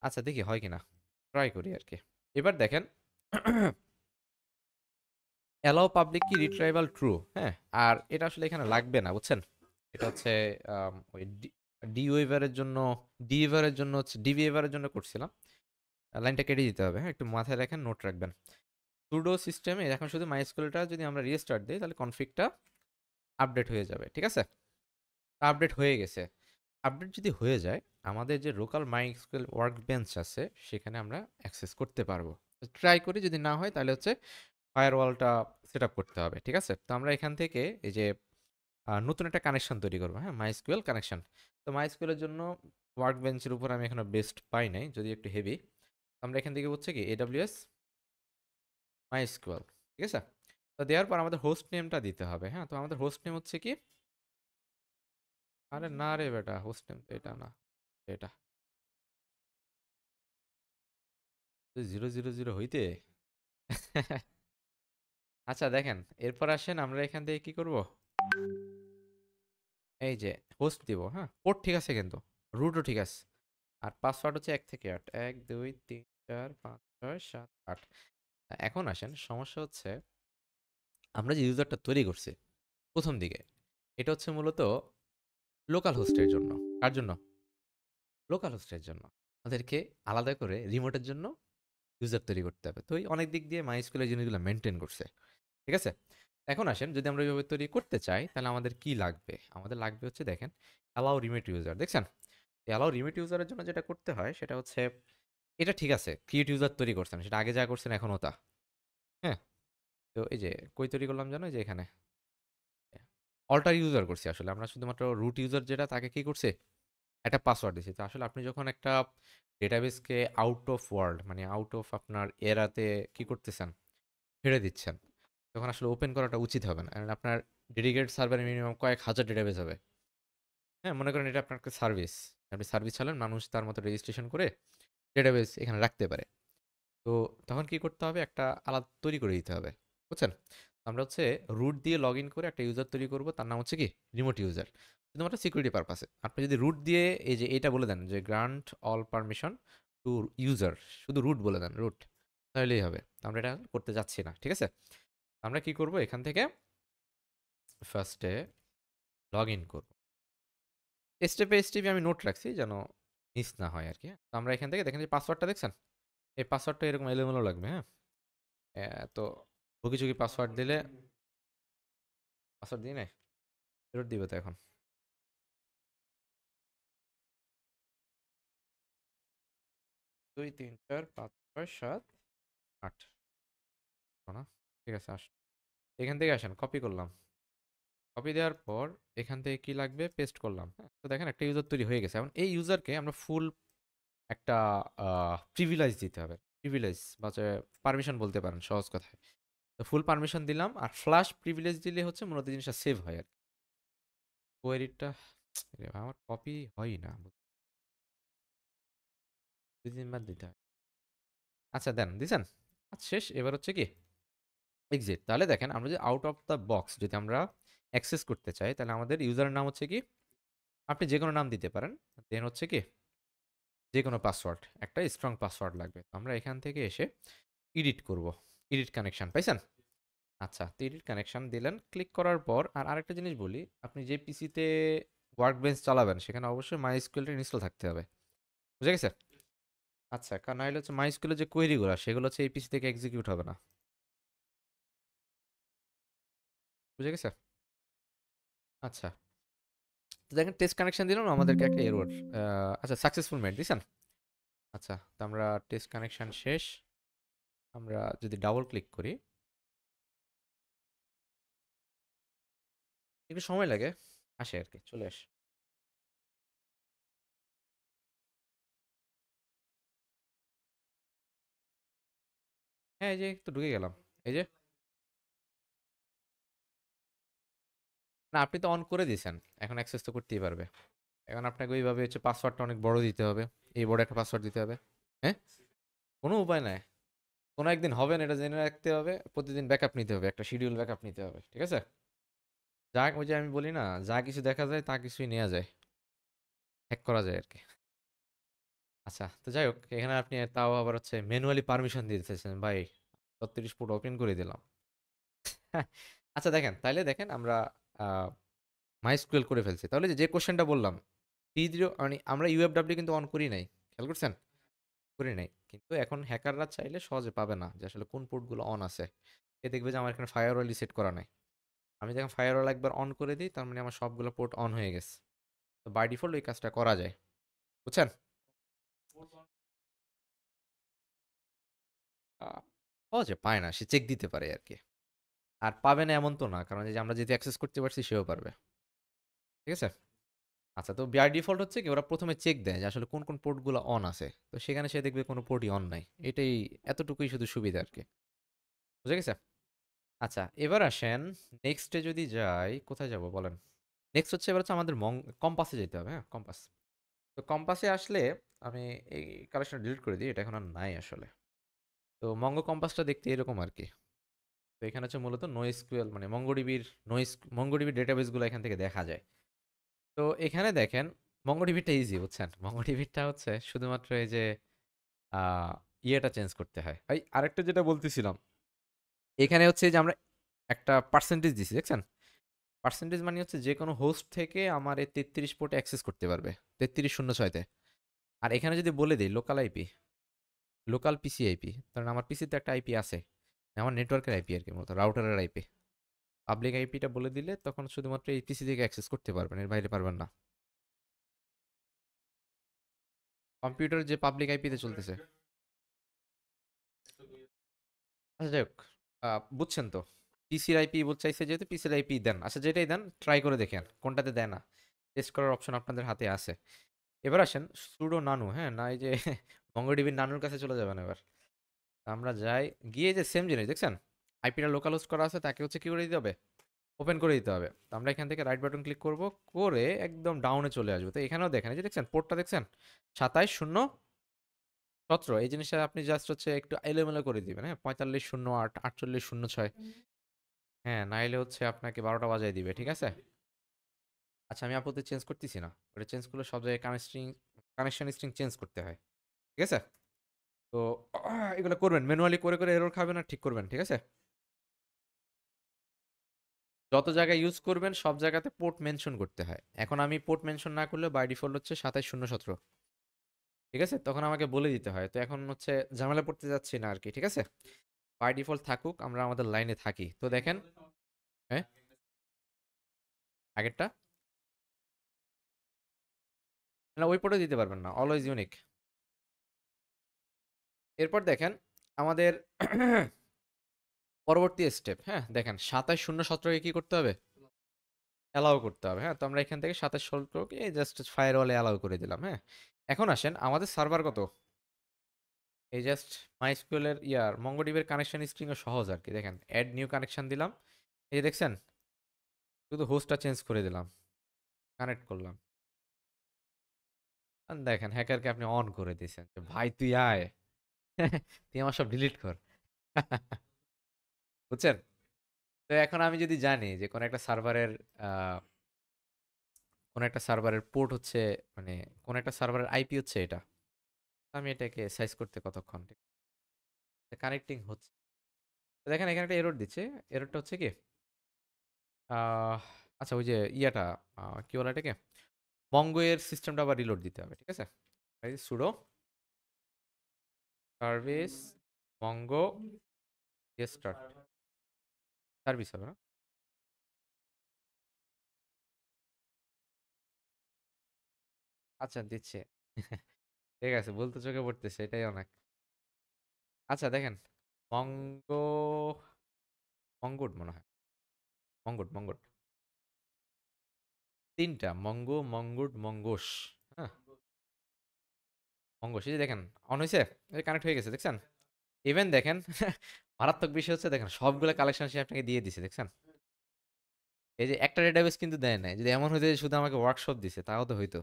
আচ্ছা দেখি হয় কিনা। ট্রাই করি আর কি। এবার দেখেন অ্যালাউ পাবলিক কি রিট্রাইভাল ট্রু, হ্যাঁ, আর এটা আসলে এখানে লাগবে না বুঝছেন। এটা হচ্ছে ওই ডি ওয়েভারের জন্য, ডি ওয়েভারের জন্য হচ্ছে ডি ওয়েভারের জন্য করছিলাম। লাইনটা কেটে দিতে হবে, হ্যাঁ, একটু মাথায় রাখেন, নোট রাখবেন। সুডো সিস্টেমে এখন শুধু মাইস্কুলটা যদি আমরা রিস্টার্ট দিই তাহলে কনফিগটা আপডেট হয়ে যাবে, ঠিক আছে। আপডেট হয়ে গেছে। আপডেট যদি হয়ে যায় আমাদের যে লোকাল মাইস্কুল ওয়ার্ক বেঞ্চ আছে সেখানে আমরা অ্যাক্সেস করতে পারবো। ট্রাই করি, যদি না হয় তাহলে হচ্ছে ফায়ারওয়ালটা সেট আপ করতে হবে, ঠিক আছে। তো আমরা এখান থেকে এই যে নতুন একটা কানেকশন তৈরি করবো, হ্যাঁ, মাইস্কুয়েল কানেকশন। তো মাইস্কুয়েলের জন্য ওয়ার্ক বেঞ্চের উপর আমি এখনো বেস্ট পাই নাই, যদি একটু হেভি। আমরা এখান থেকে হচ্ছে কি এডাব্লিউএস মাইস্কুয়েল, ঠিক আছে। তো দেওয়ার পর আমাদের হোস্ট নেমটা দিতে হবে, হ্যাঁ। তো আমাদের হোস্ট নেম হচ্ছে কি, আরে না রে বেটা, হোস্ট নেম তো এটা না, এটা 000 হইতে আচ্ছা দেখেন, এরপর আসেন আমরা এখান থেকে কি করব, এই যে হোস্ট দিব, হ্যাঁ, পোর্ট ঠিক আছে কিন্তু, রুটও ঠিক আছে। আর পাসওয়ার্ড হচ্ছে 1 থেকে 8, 1 2 3 4 5 6 7 8। এখন আসেন, সমস্যা হচ্ছে আমরা যে ইউজারটা তৈরি করছি প্রথম দিকে, এটা হচ্ছে মূলত লোকাল হোস্টের জন্য। কার জন্য? লোকাল হোস্টের জন্য। আমাদেরকে আলাদা করে রিমোটের জন্য ইউজার তৈরি করতে হবে। তো এই অনেক দিক দিয়ে মাইস্কুলের জিনিসগুলো মেনটেন করছে, ঠিক আছে। এখন আসেন, যদি আমরা এইভাবে তৈরি করতে চাই তাহলে আমাদের কি লাগবে? আমাদের লাগবে হচ্ছে দেখেন, অ্যালাউ রিমোট ইউজার, দেখছেন? অ্যালাউ রিমোট ইউজারের জন্য যেটা করতে হয় সেটা হচ্ছে, এটা ঠিক আছে ক্রিয়েট ইউজার তৈরি করছেন, সেটা আগে যা করছেন এখনও তা, হ্যাঁ। তো এই যে কই তৈরি করলাম জানো, এই যে এখানে অল্টার ইউজার করছি। আসলে আমরা শুধুমাত্র রুট ইউজার যেটা, তাকে কি করছে, একটা পাসওয়ার্ড দিছি। তো আসলে আপনি যখন একটা ডেটাবেসকে আউট অফ ওয়ার্ল্ড, মানে আউট অফ আপনার এরাতে কি করতেছেন, ছেড়ে দিচ্ছেন, তখন আসলে ওপেন করাটা উচিত হবে না। কারণ আপনার ডেডিকেটেড সার্ভারে মিনিমাম কয়েক হাজার ডেটাবেস হবে, হ্যাঁ। মনে করেন এটা আপনার একটা সার্ভিস, আপনি সার্ভিস চালান, মানুষ তার মতো রেজিস্ট্রেশন করে ডেটাবেস এখানে রাখতে পারে। তো তখন কি করতে হবে, একটা আলাদা তৈরি করে দিতে হবে, বুঝছেন। আমরা হচ্ছে রুট দিয়ে লগ ইন করে একটা ইউজার তৈরি করব, তার নাম হচ্ছে কি রিমোট ইউজার, শুধুমাত্র সিকিউরিটি পারপাসে। আপনি যদি রুট দিয়ে এই যে এটা বলে দেন যে grant all permission to user, শুধু রুট বলে দেন, রুট, তাহলেই হবে। তো আমরা এটা করতে যাচ্ছি না, ঠিক আছে। আমরা কি করব, এখান থেকে ফার্স্টে লগ ইন করব। স্টেপে স্টেপে আমি নোট রাখছি যেন মিস না হয় আর কি, হ্যাঁ। তো আমরা এখান থেকে দেখেন যে পাসওয়ার্ডটা দেখছেন, এই পাসওয়ার্ডটা এরকম এলোমেলো লাগবে, হ্যাঁ। তো ভুগিচুগি পাসওয়ার্ড দিলে, পাসওয়ার্ড দিই নাই, ফেরত দিবে তো এখন। 2 3 4 5 6 7 8, না, ঠিক আছে, এখান থেকে আসেন, কপি করলাম। কপি দেওয়ার পর এখান থেকে কি লাগবে, পেস্ট করলাম, হ্যাঁ। তো দেখেন একটা ইউজার তৈরি হয়ে গেছে। এখন এই ইউজারকে আমরা ফুল একটা প্রিভিলেজ দিতে হবে, প্রিভিলেজ বা পারমিশন বলতে পারেন সহজ কথায়। তো ফুল পারমিশন দিলাম, আর ফ্ল্যাশ প্রিভিলেজ দিলে হচ্ছে মূলত জিনিসটা সেভ হয় আর কি। কোয়েরিটা আমার কপি হয় না, 2 3 বার দিতে হয়। আচ্ছা দেন, দিছেন, আচ্ছা শেষ। এবার হচ্ছে কি এক্সিট। তাহলে দেখেন আমরা যে আউট অফ দ্য বক্স যদি আমরা অ্যাক্সেস করতে চাই তাহলে আমাদের ইউজারের নাম হচ্ছে কি, আপনি যে কোনো নাম দিতে পারেন, দেন হচ্ছে কি যে কোনো পাসওয়ার্ড, একটা স্ট্রং পাসওয়ার্ড লাগবে। তো আমরা এখান থেকে এসে এডিট করব, এডিট কানেকশন পাইছেন। আচ্ছা, তো এডিট কানেকশন দিলেন, ক্লিক করার পর আর আরেকটা জিনিস বলি, আপনি যে পিসিতে ওয়ার্ক বেঞ্চ চালাবেন সেখানে অবশ্যই মাইস্কুয়েলটা ইনস্টল থাকতে হবে, বুঝে গেছে। আচ্ছা, কারণ নাহলে হচ্ছে মাইস্কুয়েলের যে কোয়েরিগুলো সেগুলো হচ্ছে এই পিসি থেকে এক্সিকিউট হবে না, বুঝে গেছে। আচ্ছা, তো দেখেন টেস্ট কানেকশন দিলাম, আমাদেরকে একটা এরর, আচ্ছা সাকসেসফুল মেট দিছেন। আচ্ছা, তো আমরা টেস্ট কানেকশন শেষ। আমরা যদি ডাবল ক্লিক করি, একটু সময় লাগে, আসে আর কি, চলে আসে। হ্যাঁ, এই যে একটু ঢুকে গেলাম, এই যে। না, আপনি তো অন করে দিয়েছেন, এখন অ্যাক্সেস তো করতেই পারবে। এখন আপনাকে ওইভাবে হচ্ছে পাসওয়ার্ডটা অনেক বড় দিতে হবে, এই বড় একটা পাসওয়ার্ড দিতে হবে, হ্যাঁ। কোনো উপায় নাই, কোনো একদিন হবে না, এটা জেনে রাখতে হবে, প্রতিদিন ব্যাকআপ নিতে হবে, একটা শিডিউল ব্যাকআপ নিতে হবে, ঠিক আছে। যা ওই যে আমি বলি না, যা কিছু দেখা যায় তা কিছুই নেওয়া যায়, হ্যাক করা যায় আর কি। আচ্ছা, তো যাই হোক, এখানে আপনি তাও আবার হচ্ছে ম্যানুয়ালি পারমিশন দিয়ে দিতেছেন ভাই, 36 ফুট ওপেন করে দিলাম। আচ্ছা দেখেন, তাইলে দেখেন আমরা মাইস্কুয়েল করে ফেলছি, তাহলে যে কোশ্চেনটা বললাম টি0 মানে আমরা ইউএফডব্লিউ কিন্তু অন করি নাই, খেয়াল করছেন? করি নাই, কিন্তু এখন হ্যাকাররা চাইলে সহজে পাবে না যে আসলে কোন পোর্টগুলো অন আছে। এ দেখবে যে আমার এখানে ফায়ারওয়াল সেট করা নাই। আমি যখন ফায়ারওয়াল একবার অন করে দিই তার মানে আমার সবগুলো পোর্ট অন হয়ে গেছে। তো বাই ডিফল্ট ওই কাজটা করা যায়, বুঝছেন? আহ, সহজে পায় না, সে চেক দিতে পারে আর কি। আর পাবে না এমন তো না, কারণ এই যে আমরা যেহেতু অ্যাক্সেস করতে পারছি সেও পারবে। ঠিক আছে। আচ্ছা, তো বাই ডিফল্ট হচ্ছে কি ওরা প্রথমে চেক দেয় যে আসলে কোন কোন পোর্টগুলো অন আছে, তো সেখানে সে দেখবে কোনো পোর্টই অন নাই। এটাই, এতটুকুই শুধু সুবিধা আর কি। বুঝে গেছে? আচ্ছা, এবার আসেন নেক্সটে যদি যাই, কোথায় যাব বলেন? নেক্সট হচ্ছে এবার হচ্ছে আমাদের কম্পাসে যেতে হবে। হ্যাঁ, কম্পাস। তো কম্পাসে আসলে আমি এই কালেকশন ডিলিট করে দিই, এটা এখন আর নাই আসলে। তো মঙ্গো কম্পাসটা দেখতে এরকম আর কি। তো এখানে হচ্ছে মূলত নোএসকিউএল মানে মঙ্গোডিবির ডেটাবেসগুলো এখান থেকে দেখা যায়। তো এখানে দেখেন, মঙ্গোডিবিটা ইজি, বুঝছেন? মঙ্গোডিবিটা হচ্ছে শুধুমাত্র এই যে আহ, ইয়েটা চেঞ্জ করতে হয়। এই আরেকটা যেটা বলতেছিলাম, এখানে হচ্ছে যে আমরা একটা পার্সেন্টেজ দিছি, দেখছেন? পার্সেন্টেজ মানে হচ্ছে যে কোনো হোস্ট থেকে আমার এই 33 পোর্টে অ্যাক্সেস করতে পারবে, 3306-তে। আর এখানে যদি বলে দিই লোকাল আইপি, লোকাল পিসি আইপি, কারণ আমার পিসিতে একটা আইপি আছে, আমার নেটওয়ার্কের আইপি আর কি, মূলত রাউটারের আইপি। পাবলিক আইপিটা বলে দিলে তখন শুধুমাত্র এই পিসি থেকে অ্যাক্সেস করতে পারবেন, এর বাইরে পারবেন না। কম্পিউটার যে পাবলিক আইপিতে চলতেছে। আচ্ছা যাই হোক, বুঝছেন তো? পিসির আইপি বলতে চাইছে, যেহেতু পিসির আইপি দেন, আচ্ছা যেটাই দেন ট্রাই করে দেখেন কোনটাতে দেয় না। টেস্ট করার অপশন আপনাদের হাতে আছে। এবার আসেন সুডো নানু, হ্যাঁ না এই যে মঙ্গোডিবির নানুর কাছে চলে যাবেন এবার। আমরা যাই, গিয়ে যে সেম জিনিস দেখছেন, আইপিটা লোকাল হোস্ট করা আছে, তাকে হচ্ছে কি করে দিতে হবে? ওপেন করে দিতে হবে। তো আমরা এখান থেকে রাইট বাটন ক্লিক করব, করে একদম ডাউনে চলে আসবো। তো এখানেও দেখেন, এই যে দেখছেন পোর্টটা দেখছেন, 27 0 17, এই জিনিসটা আপনি জাস্ট হচ্ছে একটু এলোমেলো করে দিবেন। হ্যাঁ, 45 0 8 48 0 6। হ্যাঁ, নাইলে হচ্ছে আপনাকে 12টা বাজায় দিবে, ঠিক আছে? আচ্ছা, আমি আপাতত চেঞ্জ করতেছি না, ওটা চেঞ্জ করলে সব জায়গায় কানেকশন স্ট্রিং চেঞ্জ করতে হয়। ঠিক আছে। তো এগুলো করবেন ম্যানুয়ালি, করে করে এরর খাবেন আর ঠিক করবেন, ঠিক আছে? যত জায়গায় ইউজ করবেন সব জায়গাতে পোর্ট মেনশন করতে হয়। এখন আমি পোর্ট মেনশন না করলে বাই ডিফল্ট হচ্ছে 27 0 17। ঠিক আছে, তখন আমাকে বলে দিতে হয়। তো এখন হচ্ছে ঝামেলা পড়তে যাচ্ছি না আর কি, ঠিক আছে? বাই ডিফল্ট থাকুক, আমরা আমাদের লাইনে থাকি। তো দেখেন, হ্যাঁ, আগেরটা না, ওই পোর্টে দিতে পারবেন না, অলওয়েজ ইউনিক। এরপর দেখেন আমাদের পরবর্তী স্টেপ, হ্যাঁ দেখেন 27 0 17-কে কি করতে হবে? অ্যালাউ করতে হবে। হ্যাঁ, তো আমরা এখান থেকে 27 16-কে জাস্ট ফায়ারওয়ালে অ্যালাউ করে দিলাম। হ্যাঁ, এখন আসেন আমাদের সার্ভার কত, এই জাস্ট মাইস্কুয়েলের মঙ্গোডিবের কানেকশন স্ট্রিংও সহজ আর কি। দেখেন অ্যাড নিউ কানেকশন দিলাম, এই যে দেখছেন, শুধু হোস্টটা চেঞ্জ করে দিলাম, কানেক্ট করলাম। আর দেখেন হ্যাকারকে আপনি অন করে দিয়েছেন যে ভাই তুই আয়, তুই আমার সব ডিলিট কর। বুঝছেন? তো এখন আমি যদি জানি যে কোন একটা সার্ভারের পোর্ট হচ্ছে, মানে কোন একটা সার্ভারের আইপি হচ্ছে এটা, আমি এটাকে সাইজ করতে কতক্ষণ, কানেক্টিং হচ্ছে। তো দেখেন এখানে একটা এরর দিচ্ছে। এররটা হচ্ছে কি, আহ, আচ্ছা ওই যে কি বলে এটাকে, মঙ্গো এর সিস্টেমটা আবার রিলোড দিতে হবে, ঠিক আছে? Pseudo service Mongo start, service হবে না? আচ্ছা দিচ্ছে। ঠিক আছে, বলতে চোখে পড়তেছে, এটাই অনেক। আচ্ছা দেখেন, মঙ্গো মঙ্গোড মনে হয়, মঙ্গোড তিনটা, মঙ্গো মঙ্গোড মঙ্গোস। হ্যাঁ, মঙ্গোস, এই যে দেখেন অন হয়েছে, কানেক্ট হয়ে গেছে, দেখছেন? ইভেন দেখেন মারাত্মক বিষয় হচ্ছে দেখেন সবগুলো কালেকশন সে আপনাকে দিয়ে দিছে, দেখছেন? এই যে একটা ডেটাবেস কিন্তু দেয় নাই, যদি এমন হইতো যে শুধু আমাকে ওয়ার্কশপ দিছে তাও তো হইতো।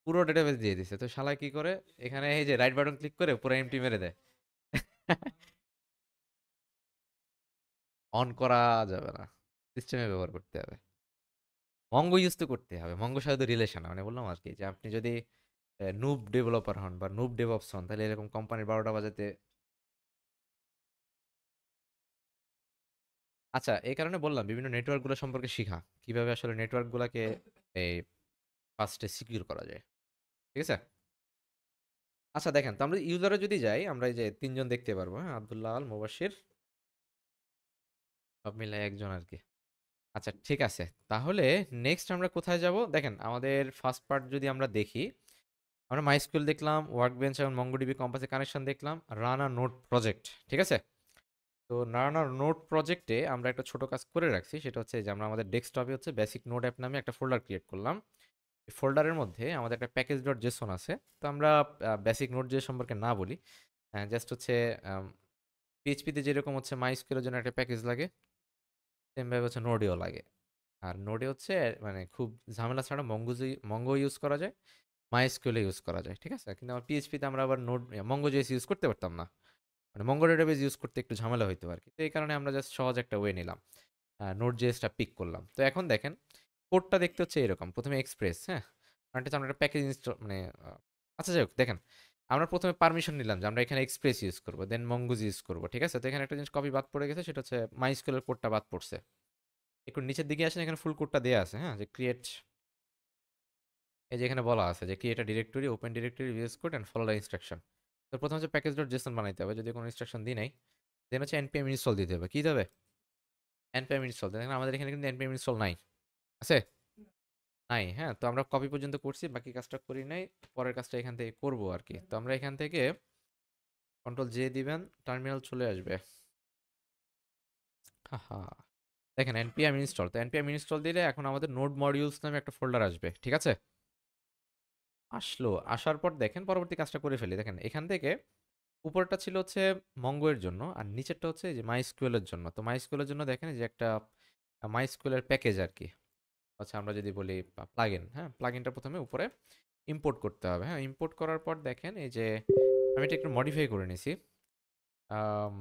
পুরো ডেটাবেস দিয়ে দিছে। তো শালা কি করে, এখানে এই যে রাইট বাটন ক্লিক করে পুরো এমটি মেরে দেয়। অন করা যাবে না, সিস্টেমে ব্যবহার করতে হবে। মঙ্গো ইউজ তো করতে হবে, মঙ্গোর সাথে তো রিলেশন, মানে বললাম আর কি যে আপনি যদি নুব ডেভেলপার হন বা নুব ডেভঅপস হন, তাহলে এরকম কোম্পানির 12টা বাজাতে। আচ্ছা, এই কারণে বললাম বিভিন্ন নেটওয়ার্কগুলো সম্পর্কে শিখা, কিভাবে আসলে নেটওয়ার্কগুলোকে এই ফার্স্টে সিকিউর করা যায়। ঠিক আছে? আচ্ছা দেখেন, তো আমরা ইউজারে যদি যাই, আমরা এই যে তিনজন দেখতে পারবো, হ্যাঁ, আব্দুল্লাহ আল মুবাশশির, সব মিলে একজন আর কি। আচ্ছা ঠিক আছে, তাহলে নেক্সট আমরা কোথায় যাব? দেখেন আমাদের ফার্স্ট পার্ট যদি আমরা দেখি, আমরা মাইস্কুয়েল দেখলাম, ওয়ার্কবেঞ্চ এবং মঙ্গোডিবি কম্পাসে কানেকশন দেখলাম, রান আর নোট প্রজেক্ট, ঠিক আছে? তো রান আর নোট প্রজেক্টে আমরা একটা ছোট কাজ করে রাখছি, সেটা হচ্ছে যে আমরা আমাদের ডেস্কটপে হচ্ছে বেসিক নোট অ্যাপ নামে একটা ফোল্ডার ক্রিয়েট করলাম। এই ফোল্ডারের মধ্যে আমাদের একটা প্যাকেজ ডট জেসন আছে। তো আমরা বেসিক নোট যে সম্পর্কে না বলি, জাস্ট হচ্ছে পিএইচপিতে যেরকম হচ্ছে মাইস্কুয়েলের জন্য একটা প্যাকেজ লাগে, সেমভাবে হচ্ছে নোডেও লাগে। আর নোডে হচ্ছে মানে খুব ঝামেলা ছাড়া মঙ্গো ইউজ করা যায়, মাইস্কুয়েলে ইউজ করা যায়, ঠিক আছে? কিন্তু আমার পিএইচপিতে আমরা আবার নোড মঙ্গো জেএস ইউজ করতে পারতাম না, মানে মঙ্গো ডেটাবেজ ইউজ করতে একটু ঝামেলা হইতো আর কি। তো এই কারণে আমরা জাস্ট সহজ একটা ওয়ে নিলাম, নোড জেএসটা পিক করলাম। তো এখন দেখেন কোডটা দেখতে হচ্ছে এরকম, প্রথমে এক্সপ্রেস, হ্যাঁ, মানে হচ্ছে আমরা একটা প্যাকেজ ইনস্টল মানে আচ্ছা যাই হোক, দেখেন আমরা প্রথমে পারমিশন নিলাম যে আমরা এখানে এক্সপ্রেস ইউজ করবো, দেন মঙ্গুজ ইউজ করবো, ঠিক আছে? তো এখানে একটা জিনিস কপি বাদ পড়ে গেছে, সেটা হচ্ছে মাইস্কুয়েলের কোডটা বাদ পড়ছে। একটু নিচের দিকে আসেন, এখানে ফুল কোডটা দেওয়া আছে, হ্যাঁ, যে ক্রিয়েট, এই যে এখানে বলা আছে যে create a directory, open directory, VS code and follow the instruction. তো প্রথমে হচ্ছে প্যাকেজ ডট জেসন বানাইতে হবে, যদি কোনো ইনস্ট্রাকশন দিই নাই। দেন হচ্ছে npm ইনস্টল দিতে হবে, কি দেবে? npm install. দেখেন আমাদের এখানে কিন্তু npm ইনস্টল নাই, আছে? নাই, হ্যাঁ। তো আমরা কপি পর্যন্ত করছি, বাকি কাজটা করি নাই। পরের কাজটা এখান থেকে করব আর কি। তো আমরা এখান থেকে কন্ট্রোল জে দিবেন, টার্মিনাল চলে আসবে। হাহা, দেখেন npm ইনস্টল। তো npm ইনস্টল দিলে এখন আমাদের নোড মডিউলস নামে একটা ফোল্ডার আসবে, ঠিক আছে? আসলো, আসার পর দেখেন পরবর্তী কাজটা করে ফেলি। দেখেন এখান থেকে উপরটা ছিল হচ্ছে মঙ্গো এর জন্য, আর নিচেরটা হচ্ছে এই যে মাইস্কুয়েল এর জন্য। তো মাইস্কুয়েল এর জন্য দেখেন এই যে একটা মাইস্কুয়েল এর প্যাকেজ আর কি। আচ্ছা আমরা যদি বলি প্লাগইন, হ্যাঁ, প্লাগইনটা প্রথমে উপরে ইম্পোর্ট করতে হবে। হ্যাঁ, ইম্পোর্ট করার পর দেখেন এই যে আমি এটা একটু মডিফাই করে নিছি। আম,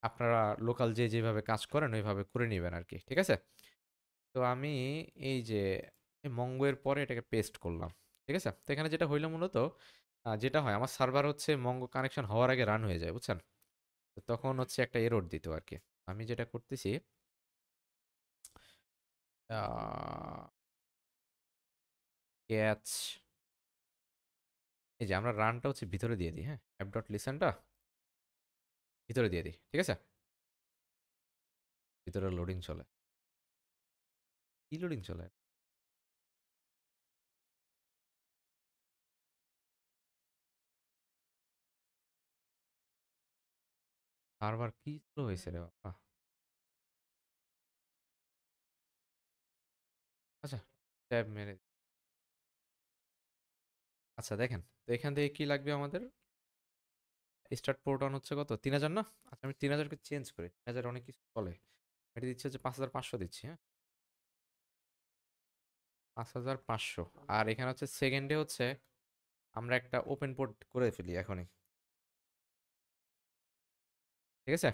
আপনারা লোকাল যে যেভাবে কাজ করেন ওইভাবে করে নেবেন আর কি, ঠিক আছে? তো আমি এই যে এই মঙ্গো এর পরে এটাকে পেস্ট করলাম, ঠিক আছে? তো এখানে যেটা হইলো মূলত, যেটা হয় আমার সার্ভার হচ্ছে মঙ্গো কানেকশন হওয়ার আগে রান হয়ে যায়, বুঝছেন? তো তখন হচ্ছে একটা এরর দিত আর কি। আমি যেটা করতেছি, ক্যাচ, এই যে আমরা রানটা হচ্ছে ভিতরে দিয়ে দিই, হ্যাঁ, অ্যাপ ডট লিসেনটা ভিতরে দিয়ে দিই, ঠিক আছে? ভিতরে লোডিং চলে, কি লোডিং চলে? সার্ভার কি স্লো হয়েছে রে বাবা। আচ্ছা, ট্যাব মেরে, আচ্ছা দেখেন, তো এখান থেকে কি লাগবে আমাদের? স্টার্ট পোর্ট অন হচ্ছে কত, 3000 না? আচ্ছা আমি 3000কে চেঞ্জ করি, 3000 অনেক কিছু চলে। এটা দিচ্ছে হচ্ছে 5500 দিচ্ছি, হ্যাঁ, 5500। আর এখানে হচ্ছে সেকেন্ডে হচ্ছে আমরা একটা ওপেন পোর্ট করে ফেলি এখনই, ঠিক আছে?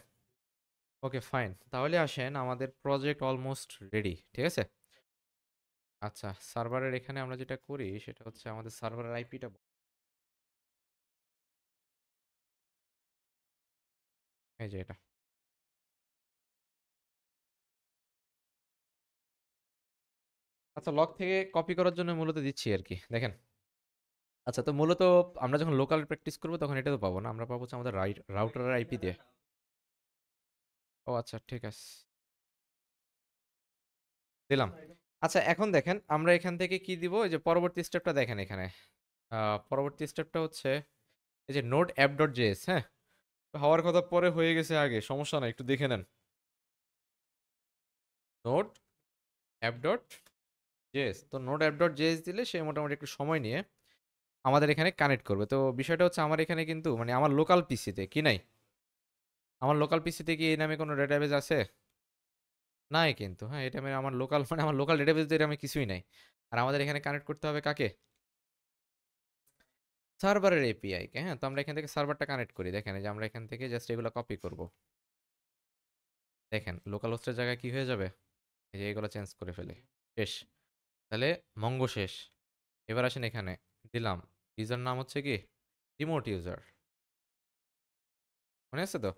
ওকে ফাইন, তাহলে আসেন আমাদের প্রজেক্ট অলমোস্ট রেডি, ঠিক আছে? আচ্ছা, সার্ভারের এখানে আমরা যেটা করি সেটা হচ্ছে আমাদের সার্ভারের আইপিটা, এই যে এটা। আচ্ছা, লগ থেকে কপি করার জন্য মূলত দিচ্ছি আর কি, দেখেন। আচ্ছা, তো মূলত আমরা যখন লোকাল প্র্যাকটিস করবো তখন এটা তো পাবো না, আমরা পাবো হচ্ছে আমাদের রাউটারের আইপি দিয়ে। ও আচ্ছা ঠিক আছে, দিলাম। আচ্ছা এখন দেখেন আমরা এখান থেকে কি দিব, এই যে পরবর্তী স্টেপটা দেখেন এখানে। পরবর্তী স্টেপটা হচ্ছে এই যে নোড অ্যাপ ডট জেএস, হ্যাঁ, হওয়ার কথা পরে হয়ে গেছে আগে, সমস্যা নাই, একটু দেখে নেন। নোড অ্যাপ ডট জেএস, তো নোড অ্যাপ ডট জেএস দিলে সে মোটামুটি একটু সময় নিয়ে আমাদের এখানে কানেক্ট করবে। তো বিষয়টা হচ্ছে আমার এখানে কিন্তু মানে আমার লোকাল পিসিতে কি নাই, আমার লোকাল পিসিতে কি এই নামে কোনো ডেটাবেজ আছে? নাই কিন্তু, হ্যাঁ, এটা মানে আমার লোকাল মানে আমার লোকাল ডেটাবেজ দিয়ে আমি কিছুই নাই। আর আমাদের এখানে কানেক্ট করতে হবে কাকে? সার্ভারের এপিআই কে, হ্যাঁ। তো আমরা এখান থেকে সার্ভারটা কানেক্ট করি, দেখেন এই যে আমরা এখান থেকে জাস্ট এগুলো কপি করব, দেখেন লোকাল হোস্টের জায়গায় কি হয়ে যাবে, এই যে এগুলো চেঞ্জ করে ফেলে, শেষ। তাহলে মঙ্গো শেষ। এবার আসেন এখানে, দিলাম, ইউজার নাম হচ্ছে কি রিমোট ইউজার, মনে আছে তো?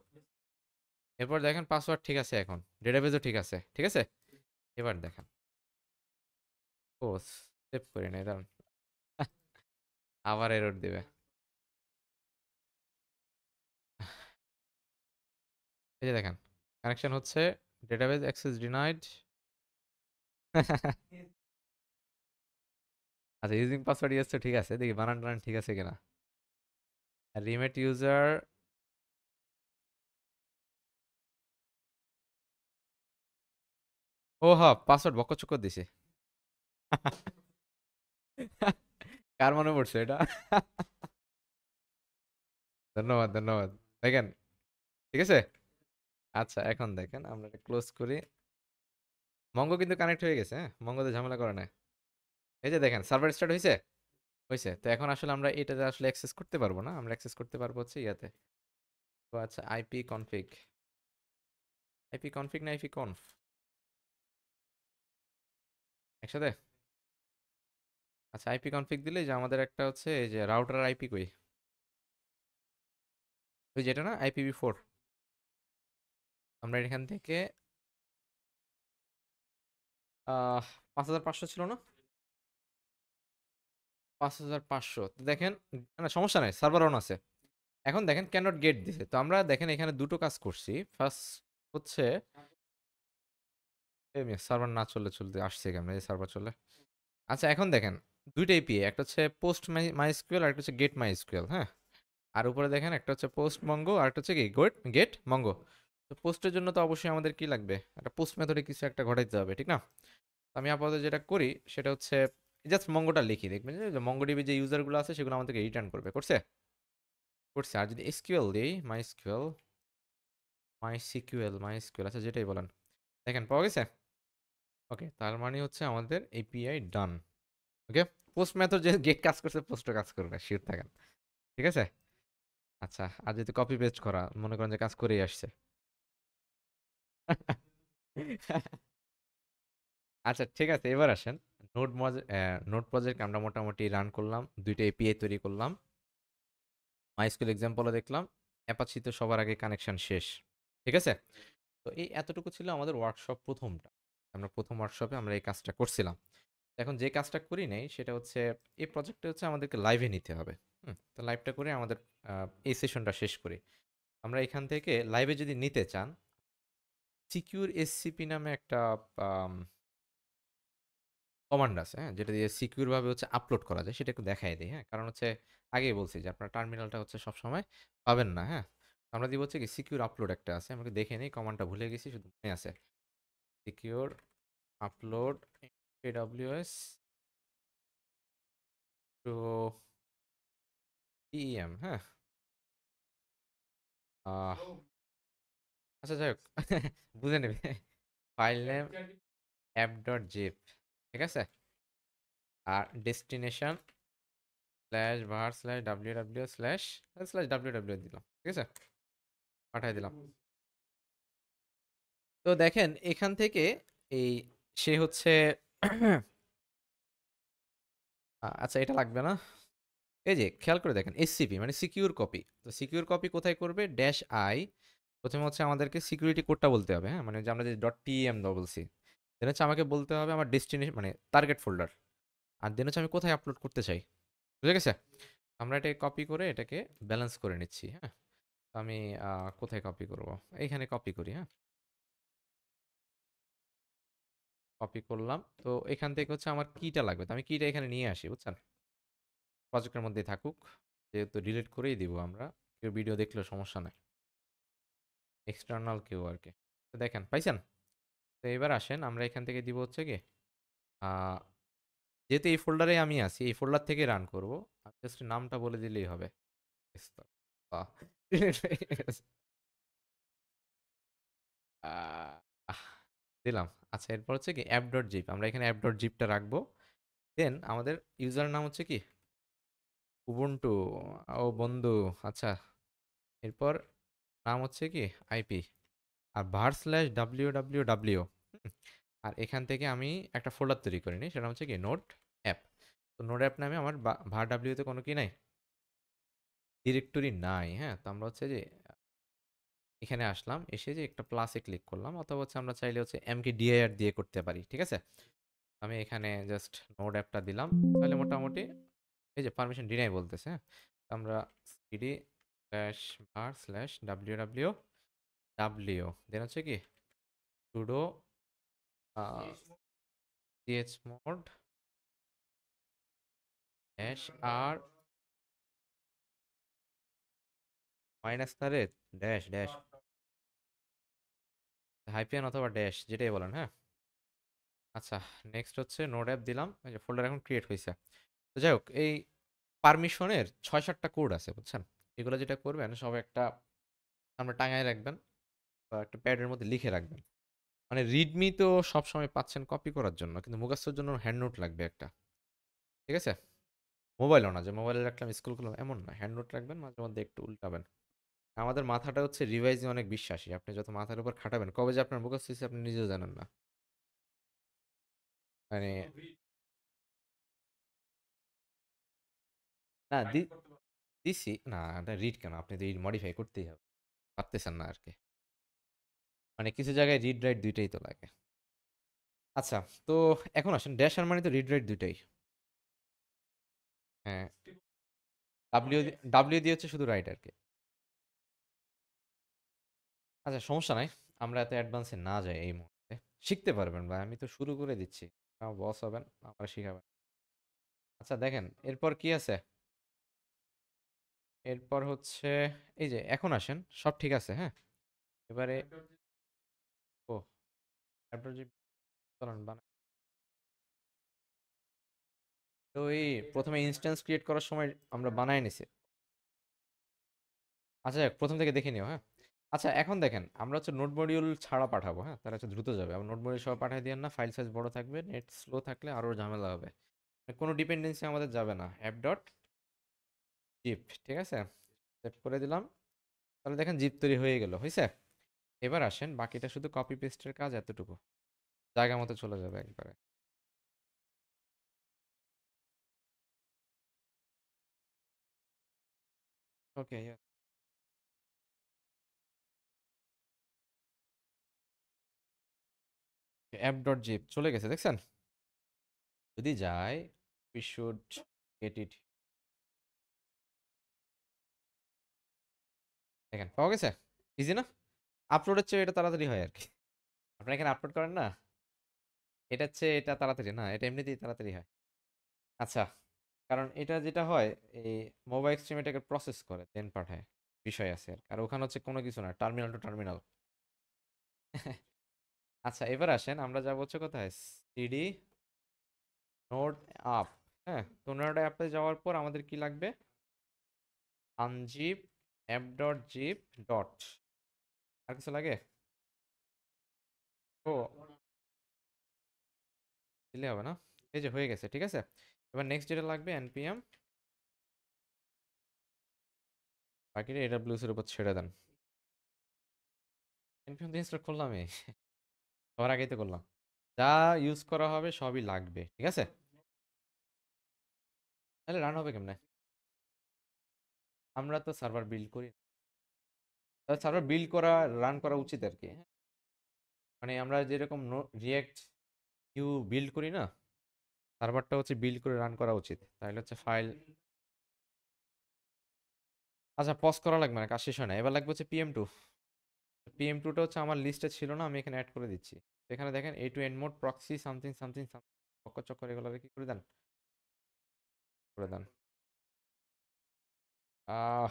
এরপর দেখেন পাসওয়ার্ড ঠিক আছে, এখন ডেটাবেজও ঠিক আছে, ঠিক আছে। এবার দেখেন, ও সেভ করি নাই, দাঁড়ান। আবার এরর দিবে। এই যে দেখেন, কানেকশন হচ্ছে, ডেটাবেজ অ্যাক্সেস ডিনাইড। আচ্ছা, ইউজিং পাসওয়ার্ড ইয়েস তো ঠিক আছে, দেখি বানান টানান ঠিক আছে কিনা। রিমেট ইউজার, ও হ্যাঁ, পাসওয়ার্ড বকচক দিছে। কার মনে পড়ছে এটা? ধন্যবাদ, ধন্যবাদ। দেখেন, ঠিক আছে। আচ্ছা, এখন দেখেন আমরা এটা ক্লোজ করি। মঙ্গো কিন্তু কানেক্ট হয়ে গেছে, হ্যাঁ, মঙ্গোতে ঝামেলা করে না। এই যে দেখেন, সার্ভার স্টার্ট হয়েছে, হয়েছে। তো এখন আসলে আমরা এটাতে আসলে অ্যাক্সেস করতে পারবো না, আমরা অ্যাক্সেস করতে পারবো হচ্ছে ইয়াতে। তো আচ্ছা, আইপি কনফিগ, আইপি কনফিগ না আইপি কনফ একসাথে? আচ্ছা, আইপি কনফিগ দিলে যে আমাদের একটা হচ্ছে এই যে রাউটার আইপি কই, ওই যেটা না IPv4, আমরা এখান থেকে 5500 ছিল না? 5500, তো দেখেন, না সমস্যা নাই, সার্ভার অন আছে। এখন দেখেন ক্যানট গেট দিছে, তো আমরা দেখেন এখানে দুটো কাজ করছি। ফার্স্ট হচ্ছে, সার্ভার না চললে চলতে আসছে কেমন, এই সার্ভার চলে। আচ্ছা, এখন দেখেন দুইটা এপিআই, একটা হচ্ছে পোস্ট মাইস্কুয়েল আর একটা হচ্ছে গেট মাইস্কুয়েল, হ্যাঁ। আর উপরে দেখেন একটা হচ্ছে পোস্ট মঙ্গো আর একটা হচ্ছে কি গেট মঙ্গো। তো পোস্টের জন্য তো অবশ্যই আমাদের কি লাগবে, একটা পোস্ট মেথডে কিছু একটা ঘটাইতে হবে, ঠিক না? তো আমি আপাতত যেটা করি সেটা হচ্ছে জাস্ট মঙ্গোটা লিখি, দেখবেন যে মঙ্গোডিবি যে ইউজারগুলো আছে সেগুলো আমাদেরকে রিটার্ন করবে, করছে, করছে। আর যদি এসকিউএল দিই, মাই সিকিউএল, আচ্ছা যেটাই বলেন, দেখেন পাওয়া গেছে। ওকে, তার মানে হচ্ছে আমাদের এপিআই ডান। ওকে, পোস্ট মেথড যে গেট কাজ করছে, পোস্টও কাজ করবে, শিওর থাকেন, ঠিক আছে। আচ্ছা, আর যদি কপি পেস্ট করা, মনে করেন যে কাজ করেই আসছে। আচ্ছা, ঠিক আছে, এবার আসেন। নোট প্রজেক্ট আমরা মোটামুটি রান করলাম, দুইটা এপিআই তৈরি করলাম, মাইস্কুল এক্সাম্পলও দেখলাম, অ্যাপাচিতে সবার আগে কানেকশন শেষ, ঠিক আছে। তো এই এতটুকু ছিল আমাদের ওয়ার্কশপ প্রথমটা। আমরা প্রথম ওয়ার্কশপে আমরা এই কাজটা করছিলাম। এখন যে কাজটা করি নাই সেটা হচ্ছে, এই প্রজেক্টটা হচ্ছে আমাদেরকে লাইভে নিতে হবে। তো লাইভটা করে আমাদের এই সেশনটা শেষ করি। আমরা এখান থেকে লাইভে যদি নিতে চান, সিকিউর এসসিপি নামে একটা কমান্ড আছে, হ্যাঁ, যেটা দিয়ে সিকিউর ভাবে হচ্ছে আপলোড করা যায়, সেটা একটু দেখাই দিই, হ্যাঁ। কারণ হচ্ছে আগেই বলছি যে আপনার টার্মিনালটা হচ্ছে সবসময় পাবেন না, হ্যাঁ। আমরা দিব হচ্ছে কি সিকিউর আপলোড একটা আছে, আমাকে দেখে নেই, কমান্ডটা ভুলে গেছি, শুধু মনে আছে। Secure upload AWS to PEM, হ্যাঁ। আহ, আচ্ছা যাই হোক, বুঝে নেবে। File name app dot zip, ঠিক আছে। আর destination slash var slash www slash slash www দিলাম, ঠিক আছে, পাঠিয়ে দিলাম। তো দেখেন এখান থেকে এই সে হচ্ছে আচ্ছা এটা লাগবে না। এই যে খেয়াল করে দেখেন, এসসিপি মানে সিকিউর কপি, তো সিকিউর কপি কোথায় করবে, ড্যাশ আই। প্রথমে হচ্ছে আমাদেরকে সিকিউরিটি কোডটা বলতে হবে, হ্যাঁ, মানে যে আমরা যে ডট টিএম বলছি, দেন হচ্ছে আমাকে বলতে হবে আমার ডেস্টিনেশন মানে টার্গেট ফোল্ডার, আর দেন হচ্ছে আমি কোথায় আপলোড করতে চাই, বুঝে গেছে। আমরা এটাকে কপি করে এটাকে ব্যালেন্স করে নিচ্ছি, হ্যাঁ। তো আমি কোথায় কপি করব, এইখানে কপি করি, হ্যাঁ। কপি করলাম, তো এখান থেকে হচ্ছে আমার কিটা লাগবে, তো আমি কিটা এখানে নিয়ে আসি, বুঝছেন। প্রজেক্টের মধ্যেই থাকুক, যেহেতু ডিলিট করেই দিব আমরা, কেউ ভিডিও দেখলেও সমস্যা নেই, এক্সটার্নাল কেউ আর কি। তো দেখেন পাইছেন। তো এবার আসেন আমরা এখান থেকে দিব হচ্ছে কি, আহ, যেহেতু এই ফোল্ডারে আমি আছি, এই ফোল্ডার থেকে রান করব, জাস্ট নামটা বলে দিলেই হবে। আহ, আহ, দিলাম। আচ্ছা, এরপর হচ্ছে কি অ্যাপ ডট জিপ, আমরা এখানে অ্যাপ ডট জিপটা রাখবো। দেন আমাদের ইউজার নাম হচ্ছে কি উবুন্টু, ও বন্ধু, আচ্ছা। এরপর নাম হচ্ছে কি আইপি, আর var/www। আর এখান থেকে আমি একটা ফোল্ডার তৈরি করে নিই, সেটা হচ্ছে কি নোট অ্যাপ। তো নোড অ্যাপ নামে আমার var w তে কোনো কি নাই, ডিরেক্টরি নাই। হ্যাঁ, তো আমরা হচ্ছে যে এখানে আসলাম, এসে যে একটা প্লাসে ক্লিক করলাম, অথবা হচ্ছে আমরা চাইলে হচ্ছে mkdir দিয়ে করতে পারি, ঠিক আছে। আমি এখানে জাস্ট নোড অ্যাপটা দিলাম, তাহলে মোটামুটি এই যে পারমিশন ডিনাই বলতেছে, হ্যাঁ। তো আমরা cd /var/ww দেন হচ্ছে কি sudo chmod -r -, dash dash hyphen অথবা ড্যাশ যেটাই বলেন, হ্যাঁ। আচ্ছা, নেক্সট হচ্ছে নোড অ্যাপ দিলাম, এই যে ফোল্ডার এখন ক্রিয়েট হয়েছে। তো যাই হোক, এই পারমিশনের 6-7টা কোড আছে, বুঝছেন। এগুলো যেটা করবেন সব একটা আমরা টাঙায় রাখবেন বা একটা প্যাডের মধ্যে লিখে রাখবেন। মানে রিডমি তো সবসময় পাচ্ছেন কপি করার জন্য, কিন্তু মুখস্থের জন্য হ্যান্ড নোট লাগবে একটা, ঠিক আছে। মোবাইলও না যে মোবাইলে রাখলাম স্কুল করলাম এমন না, হ্যান্ড নোট রাখবেন, মাঝে মধ্যে একটু উল্টাবেন। আমাদের মাথাটা হচ্ছে রিভাইজে অনেক বিশ্বাসী, আপনি যত মাথার উপর খাটাবেন কবে যে আপনার মুখস্থ হচ্ছে আপনি নিজেও জানেন না। মানে না দিছি না, এটা রিড কেন, আপনি তো রিড মডিফাই করতেই হবে, পারতেছেন না আর কি। মানে কিছু জায়গায় রিড রাইট দুইটাই তো লাগে। আচ্ছা, তো এখন আসেন ড্যাশ আর মানে তো রিড রাইট দুইটাই। হ্যাঁ, ডাব্লিউ দিয়ে হচ্ছে শুধু রাইট আর কি। আচ্ছা, সমস্যা নাই, আমরা এত অ্যাডভান্সে না যাই এই মুহূর্তে। শিখতে পারবেন ভাই, আমি তো শুরু করে দিচ্ছি, আমার বস হবেন, আমার শিখাবেন। আচ্ছা দেখেন এরপর কি আছে। এরপর হচ্ছে এই যে এখন আসেন, সব ঠিক আছে, হ্যাঁ। এবারে ও তারপর যে চলুন বানাই। তো এই প্রথমে ইনস্ট্যান্স ক্রিয়েট করার সময় আমরা বানায় নিছি। আচ্ছা যাক, প্রথম থেকে দেখে নিও, হ্যাঁ। আচ্ছা এখন দেখেন, আমরা হচ্ছে নোট মডিউল ছাড়া পাঠাবো, হ্যাঁ, তারা হচ্ছে দ্রুত যাবে। আবার নোট মডিউল সহ পাঠিয়ে দিয়েন না, ফাইল সাইজ বড় থাকবে, নেট স্লো থাকলে আরও ঝামেলা হবে। কোনো ডিপেন্ডেন্সি আমাদের যাবে না। অ্যাপ ডট জিপ, ঠিক আছে, সেভ করে দিলাম। তাহলে দেখেন জিপ তৈরি হয়ে গেল, হয়েছে। এবার আসেন বাকিটা শুধু কপি পেস্টের কাজ, এতটুকু জায়গা মতো চলে যাবে একবারে। ওকে, অ্যাপ ডট জিপ চলে গেছে দেখছেন। যদি যায় উই শুড গেট ইট। দেখেন পাওয়া গেছে, ইজি না। আপলোডের চেয়ে এটা তাড়াতাড়ি হয় আর কি। আপনারা এখানে আপলোড করেন না, এটা হচ্ছে এটা তাড়াতাড়ি না, এটা এমনিতেই তাড়াতাড়ি হয়। আচ্ছা, কারণ এটা যেটা হয়, এই মোবাইল স্ট্রিম এটাকে প্রসেস করে দেন পাঠায়, বিষয় আছে আর ওখানে হচ্ছে কোনো কিছু না, টার্মিনাল টু টার্মিনাল। আচ্ছা এবার আসেন, আমরা যাবো হচ্ছে কোথায়, সিডি নোড আপ। হ্যাঁ, তো নোড অ্যাপে যাওয়ার পর আমাদের কি লাগবে, unzip app dot zip dot, আর কিছু লাগে। ও দিলে হবে না, এই যে হয়ে গেছে, ঠিক আছে। এবার নেক্সট যেটা লাগবে npm, বাকিটা AWS এর উপর ছেড়ে দেন। npm দিয়ে ইনস্টল করলাম, এই সবার আগেই তো করলাম। যা ইউজ করা হবে সবই লাগবে, ঠিক আছে। তাহলে রান হবে কেমনে, আমরা তো সার্ভার বিল্ড করি না। তাহলে সার্ভার বিল্ড করা, রান করা উচিত আর কি, হ্যাঁ। মানে আমরা যেরকম রিয়েক্ট ইউ বিল্ড করি না, সার্ভারটা হচ্ছে বিল্ড করে রান করা উচিত, তাহলে হচ্ছে ফাইল। আচ্ছা পজ করা লাগবে না, কাজ শেষ হয় না, এবার লাগবে হচ্ছে PM2। PM2টা হচ্ছে আমার লিস্টে ছিল না, আমি এখানে অ্যাড করে দিচ্ছি। এখানে দেখেন A to end mode proxy something something something, চক্কর চক্কর এগুলো কি করে দেন, করে দেন। আহ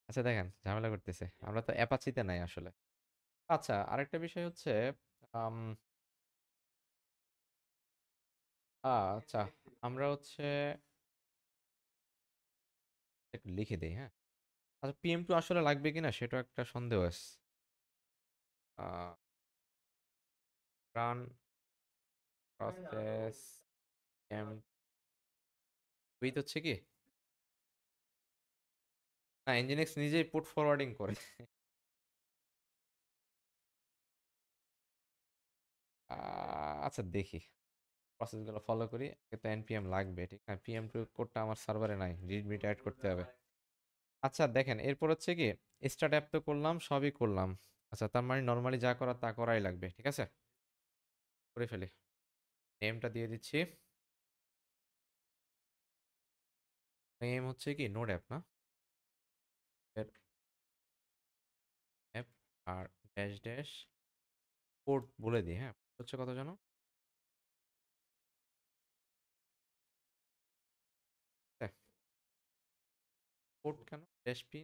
আচ্ছা দেখেন ঝামেলা করতেছে, আমরা তো অ্যাপাচিতে নাই আসলে। আচ্ছা আরেকটা বিষয় হচ্ছে, আম, আচ্ছা আমরা হচ্ছে একটু লিখে দিই, হ্যাঁ। আচ্ছা PM2 আসলে লাগবে কিনা সেটা একটা সন্দেহ আছে। রান প্রসেস এম উইথ হচ্ছে কি, না ইঞ্জিনিক্স নিজেই পুট ফরওয়ার্ডিং করে। আচ্ছা দেখি, প্রসেসগুলো ফলো করি। তো npm লাগবে, ঠিক না? pm2 কোডটা আমার সার্ভারে নাই, রিডমিটা অ্যাড করতে হবে। আচ্ছা দেখেন, এরপর হচ্ছে কি, স্টার্ট অ্যাপ তো করলাম, সবই করলাম। আচ্ছা তার মানে নর্মালি যা করার তা করাই লাগবে, ঠিক আছে? করে ফেলি। নেমটা দিয়ে দিচ্ছি। নেম হচ্ছে কি নোড অ্যাপ না? অ্যাপ আর ড্যাশ ড্যাশ কোড বলে দিই, হ্যাঁ হচ্ছে কত জানো? কোড কেন ড্যাশ পি?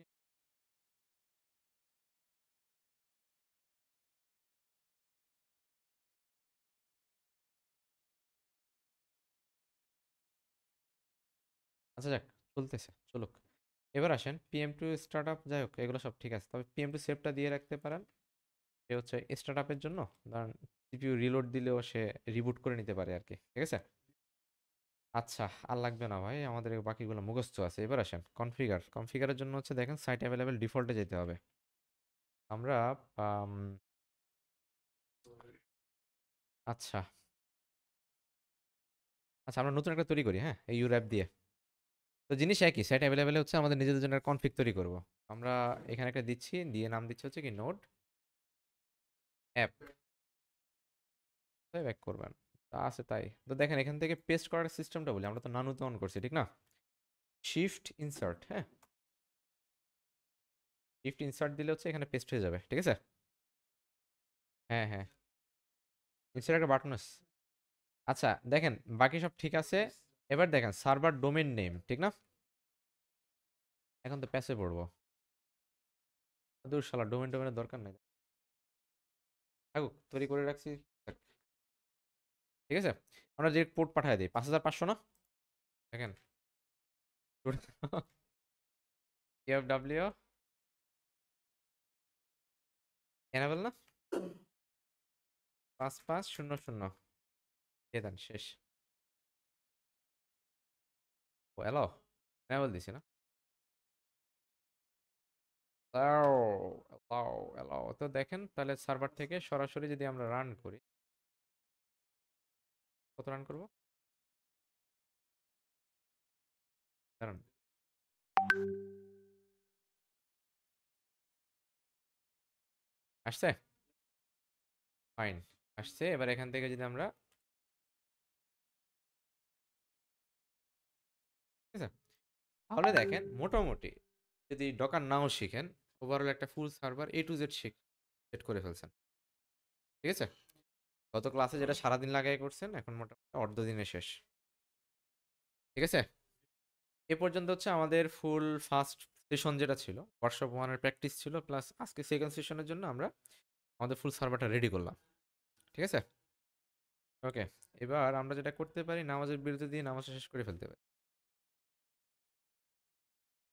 আচ্ছা যাক, চলতেছে চলুক। এবার আসেন PM2 স্টার্ট আপ, যাই হোক এগুলো সব ঠিক আছে, তবে PM2 সেভটা দিয়ে রাখতে পারেন। সে হচ্ছে স্টার্ট আপের জন্য, ধরেন সিপিইউ রিলোড দিলেও সে রিবুট করে নিতে পারে আর কি, ঠিক আছে? আচ্ছা, আর লাগবে না ভাই, আমাদের এই বাকিগুলো মুখস্থ আছে। এবার আসেন কনফিগারের জন্য হচ্ছে দেখেন সাইট অ্যাভেলেবেল ডিফল্টে যেতে হবে। আমরা আম, আচ্ছা আচ্ছা, আমরা নতুন একটা তৈরি করি, হ্যাঁ, এই ইউর অ্যাপ দিয়ে। তো জিনিস একই, সাইট অ্যাভেলেবেল হচ্ছে আমাদের নিজেদের জন্য কনফিগ তৈরি করব। আমরা এখানে একটা দিচ্ছি, দিয়ে নাম দিচ্ছি হচ্ছে কি নোড অ্যাপ। তাই ব্যাক করবেন, তা আছে তাই। তো দেখেন এখান থেকে পেস্ট করার সিস্টেমটা বলি, আমরা তো নানুতে অন করছি ঠিক না? শিফট ইনসার্ট, হ্যাঁ, শিফট ইনসার্ট দিলে হচ্ছে এখানে পেস্ট হয়ে যাবে, ঠিক আছে? হ্যাঁ হ্যাঁ, ইনসার্ট একটা বাটন আছে। আচ্ছা দেখেন বাকি সব ঠিক আছে। এবার দেখেন সার্ভার ডোমেন নেম, ঠিক না? এখন তো প্যাসে পড়বো। দূর শালা, ডোমেনের দরকার নাই, থাকুক তৈরি করে রাখছি, থাক, ঠিক আছে? আমরা যে পোর্ট পাঠিয়ে দিই 5500 না? দেখেন কেএফডব্লিউ এনাবেল না, 5500 দিয়ে দেন, শেষ। ও এলো, এনাবেল দিছি না? Allow, allow, allow. তো দেখেন তাহলে সার্ভার থেকে সরাসরি যদি আমরা রান করি, কত রান করব? কারণ আসছে, ফাইন, আসছে। এবার এখান থেকে যদি আমরা, ঠিক আছে, তাহলে দেখেন মোটামুটি যদি ডকার নাও শিখেন, ওভারঅল একটা full server A to Z set করে ফেলছেন, ঠিক আছে? গত ক্লাসে যেটা সারাদিন লাগাই করছেন, এখন মোটামুটি অর্ধ দিনে শেষ, ঠিক আছে? এ পর্যন্ত হচ্ছে আমাদের ফুল ফার্স্ট সেশন যেটা ছিল, ওয়ার্কশপ 1-এর প্র্যাকটিস ছিল, প্লাস আজকে সেকেন্ড সেশনের জন্য আমরা আমাদের ফুল সার্ভারটা রেডি করলাম, ঠিক আছে? ওকে, এবার আমরা যেটা করতে পারি, নামাজের বিরতি দিয়ে নামাজটা শেষ করে ফেলতে পারি।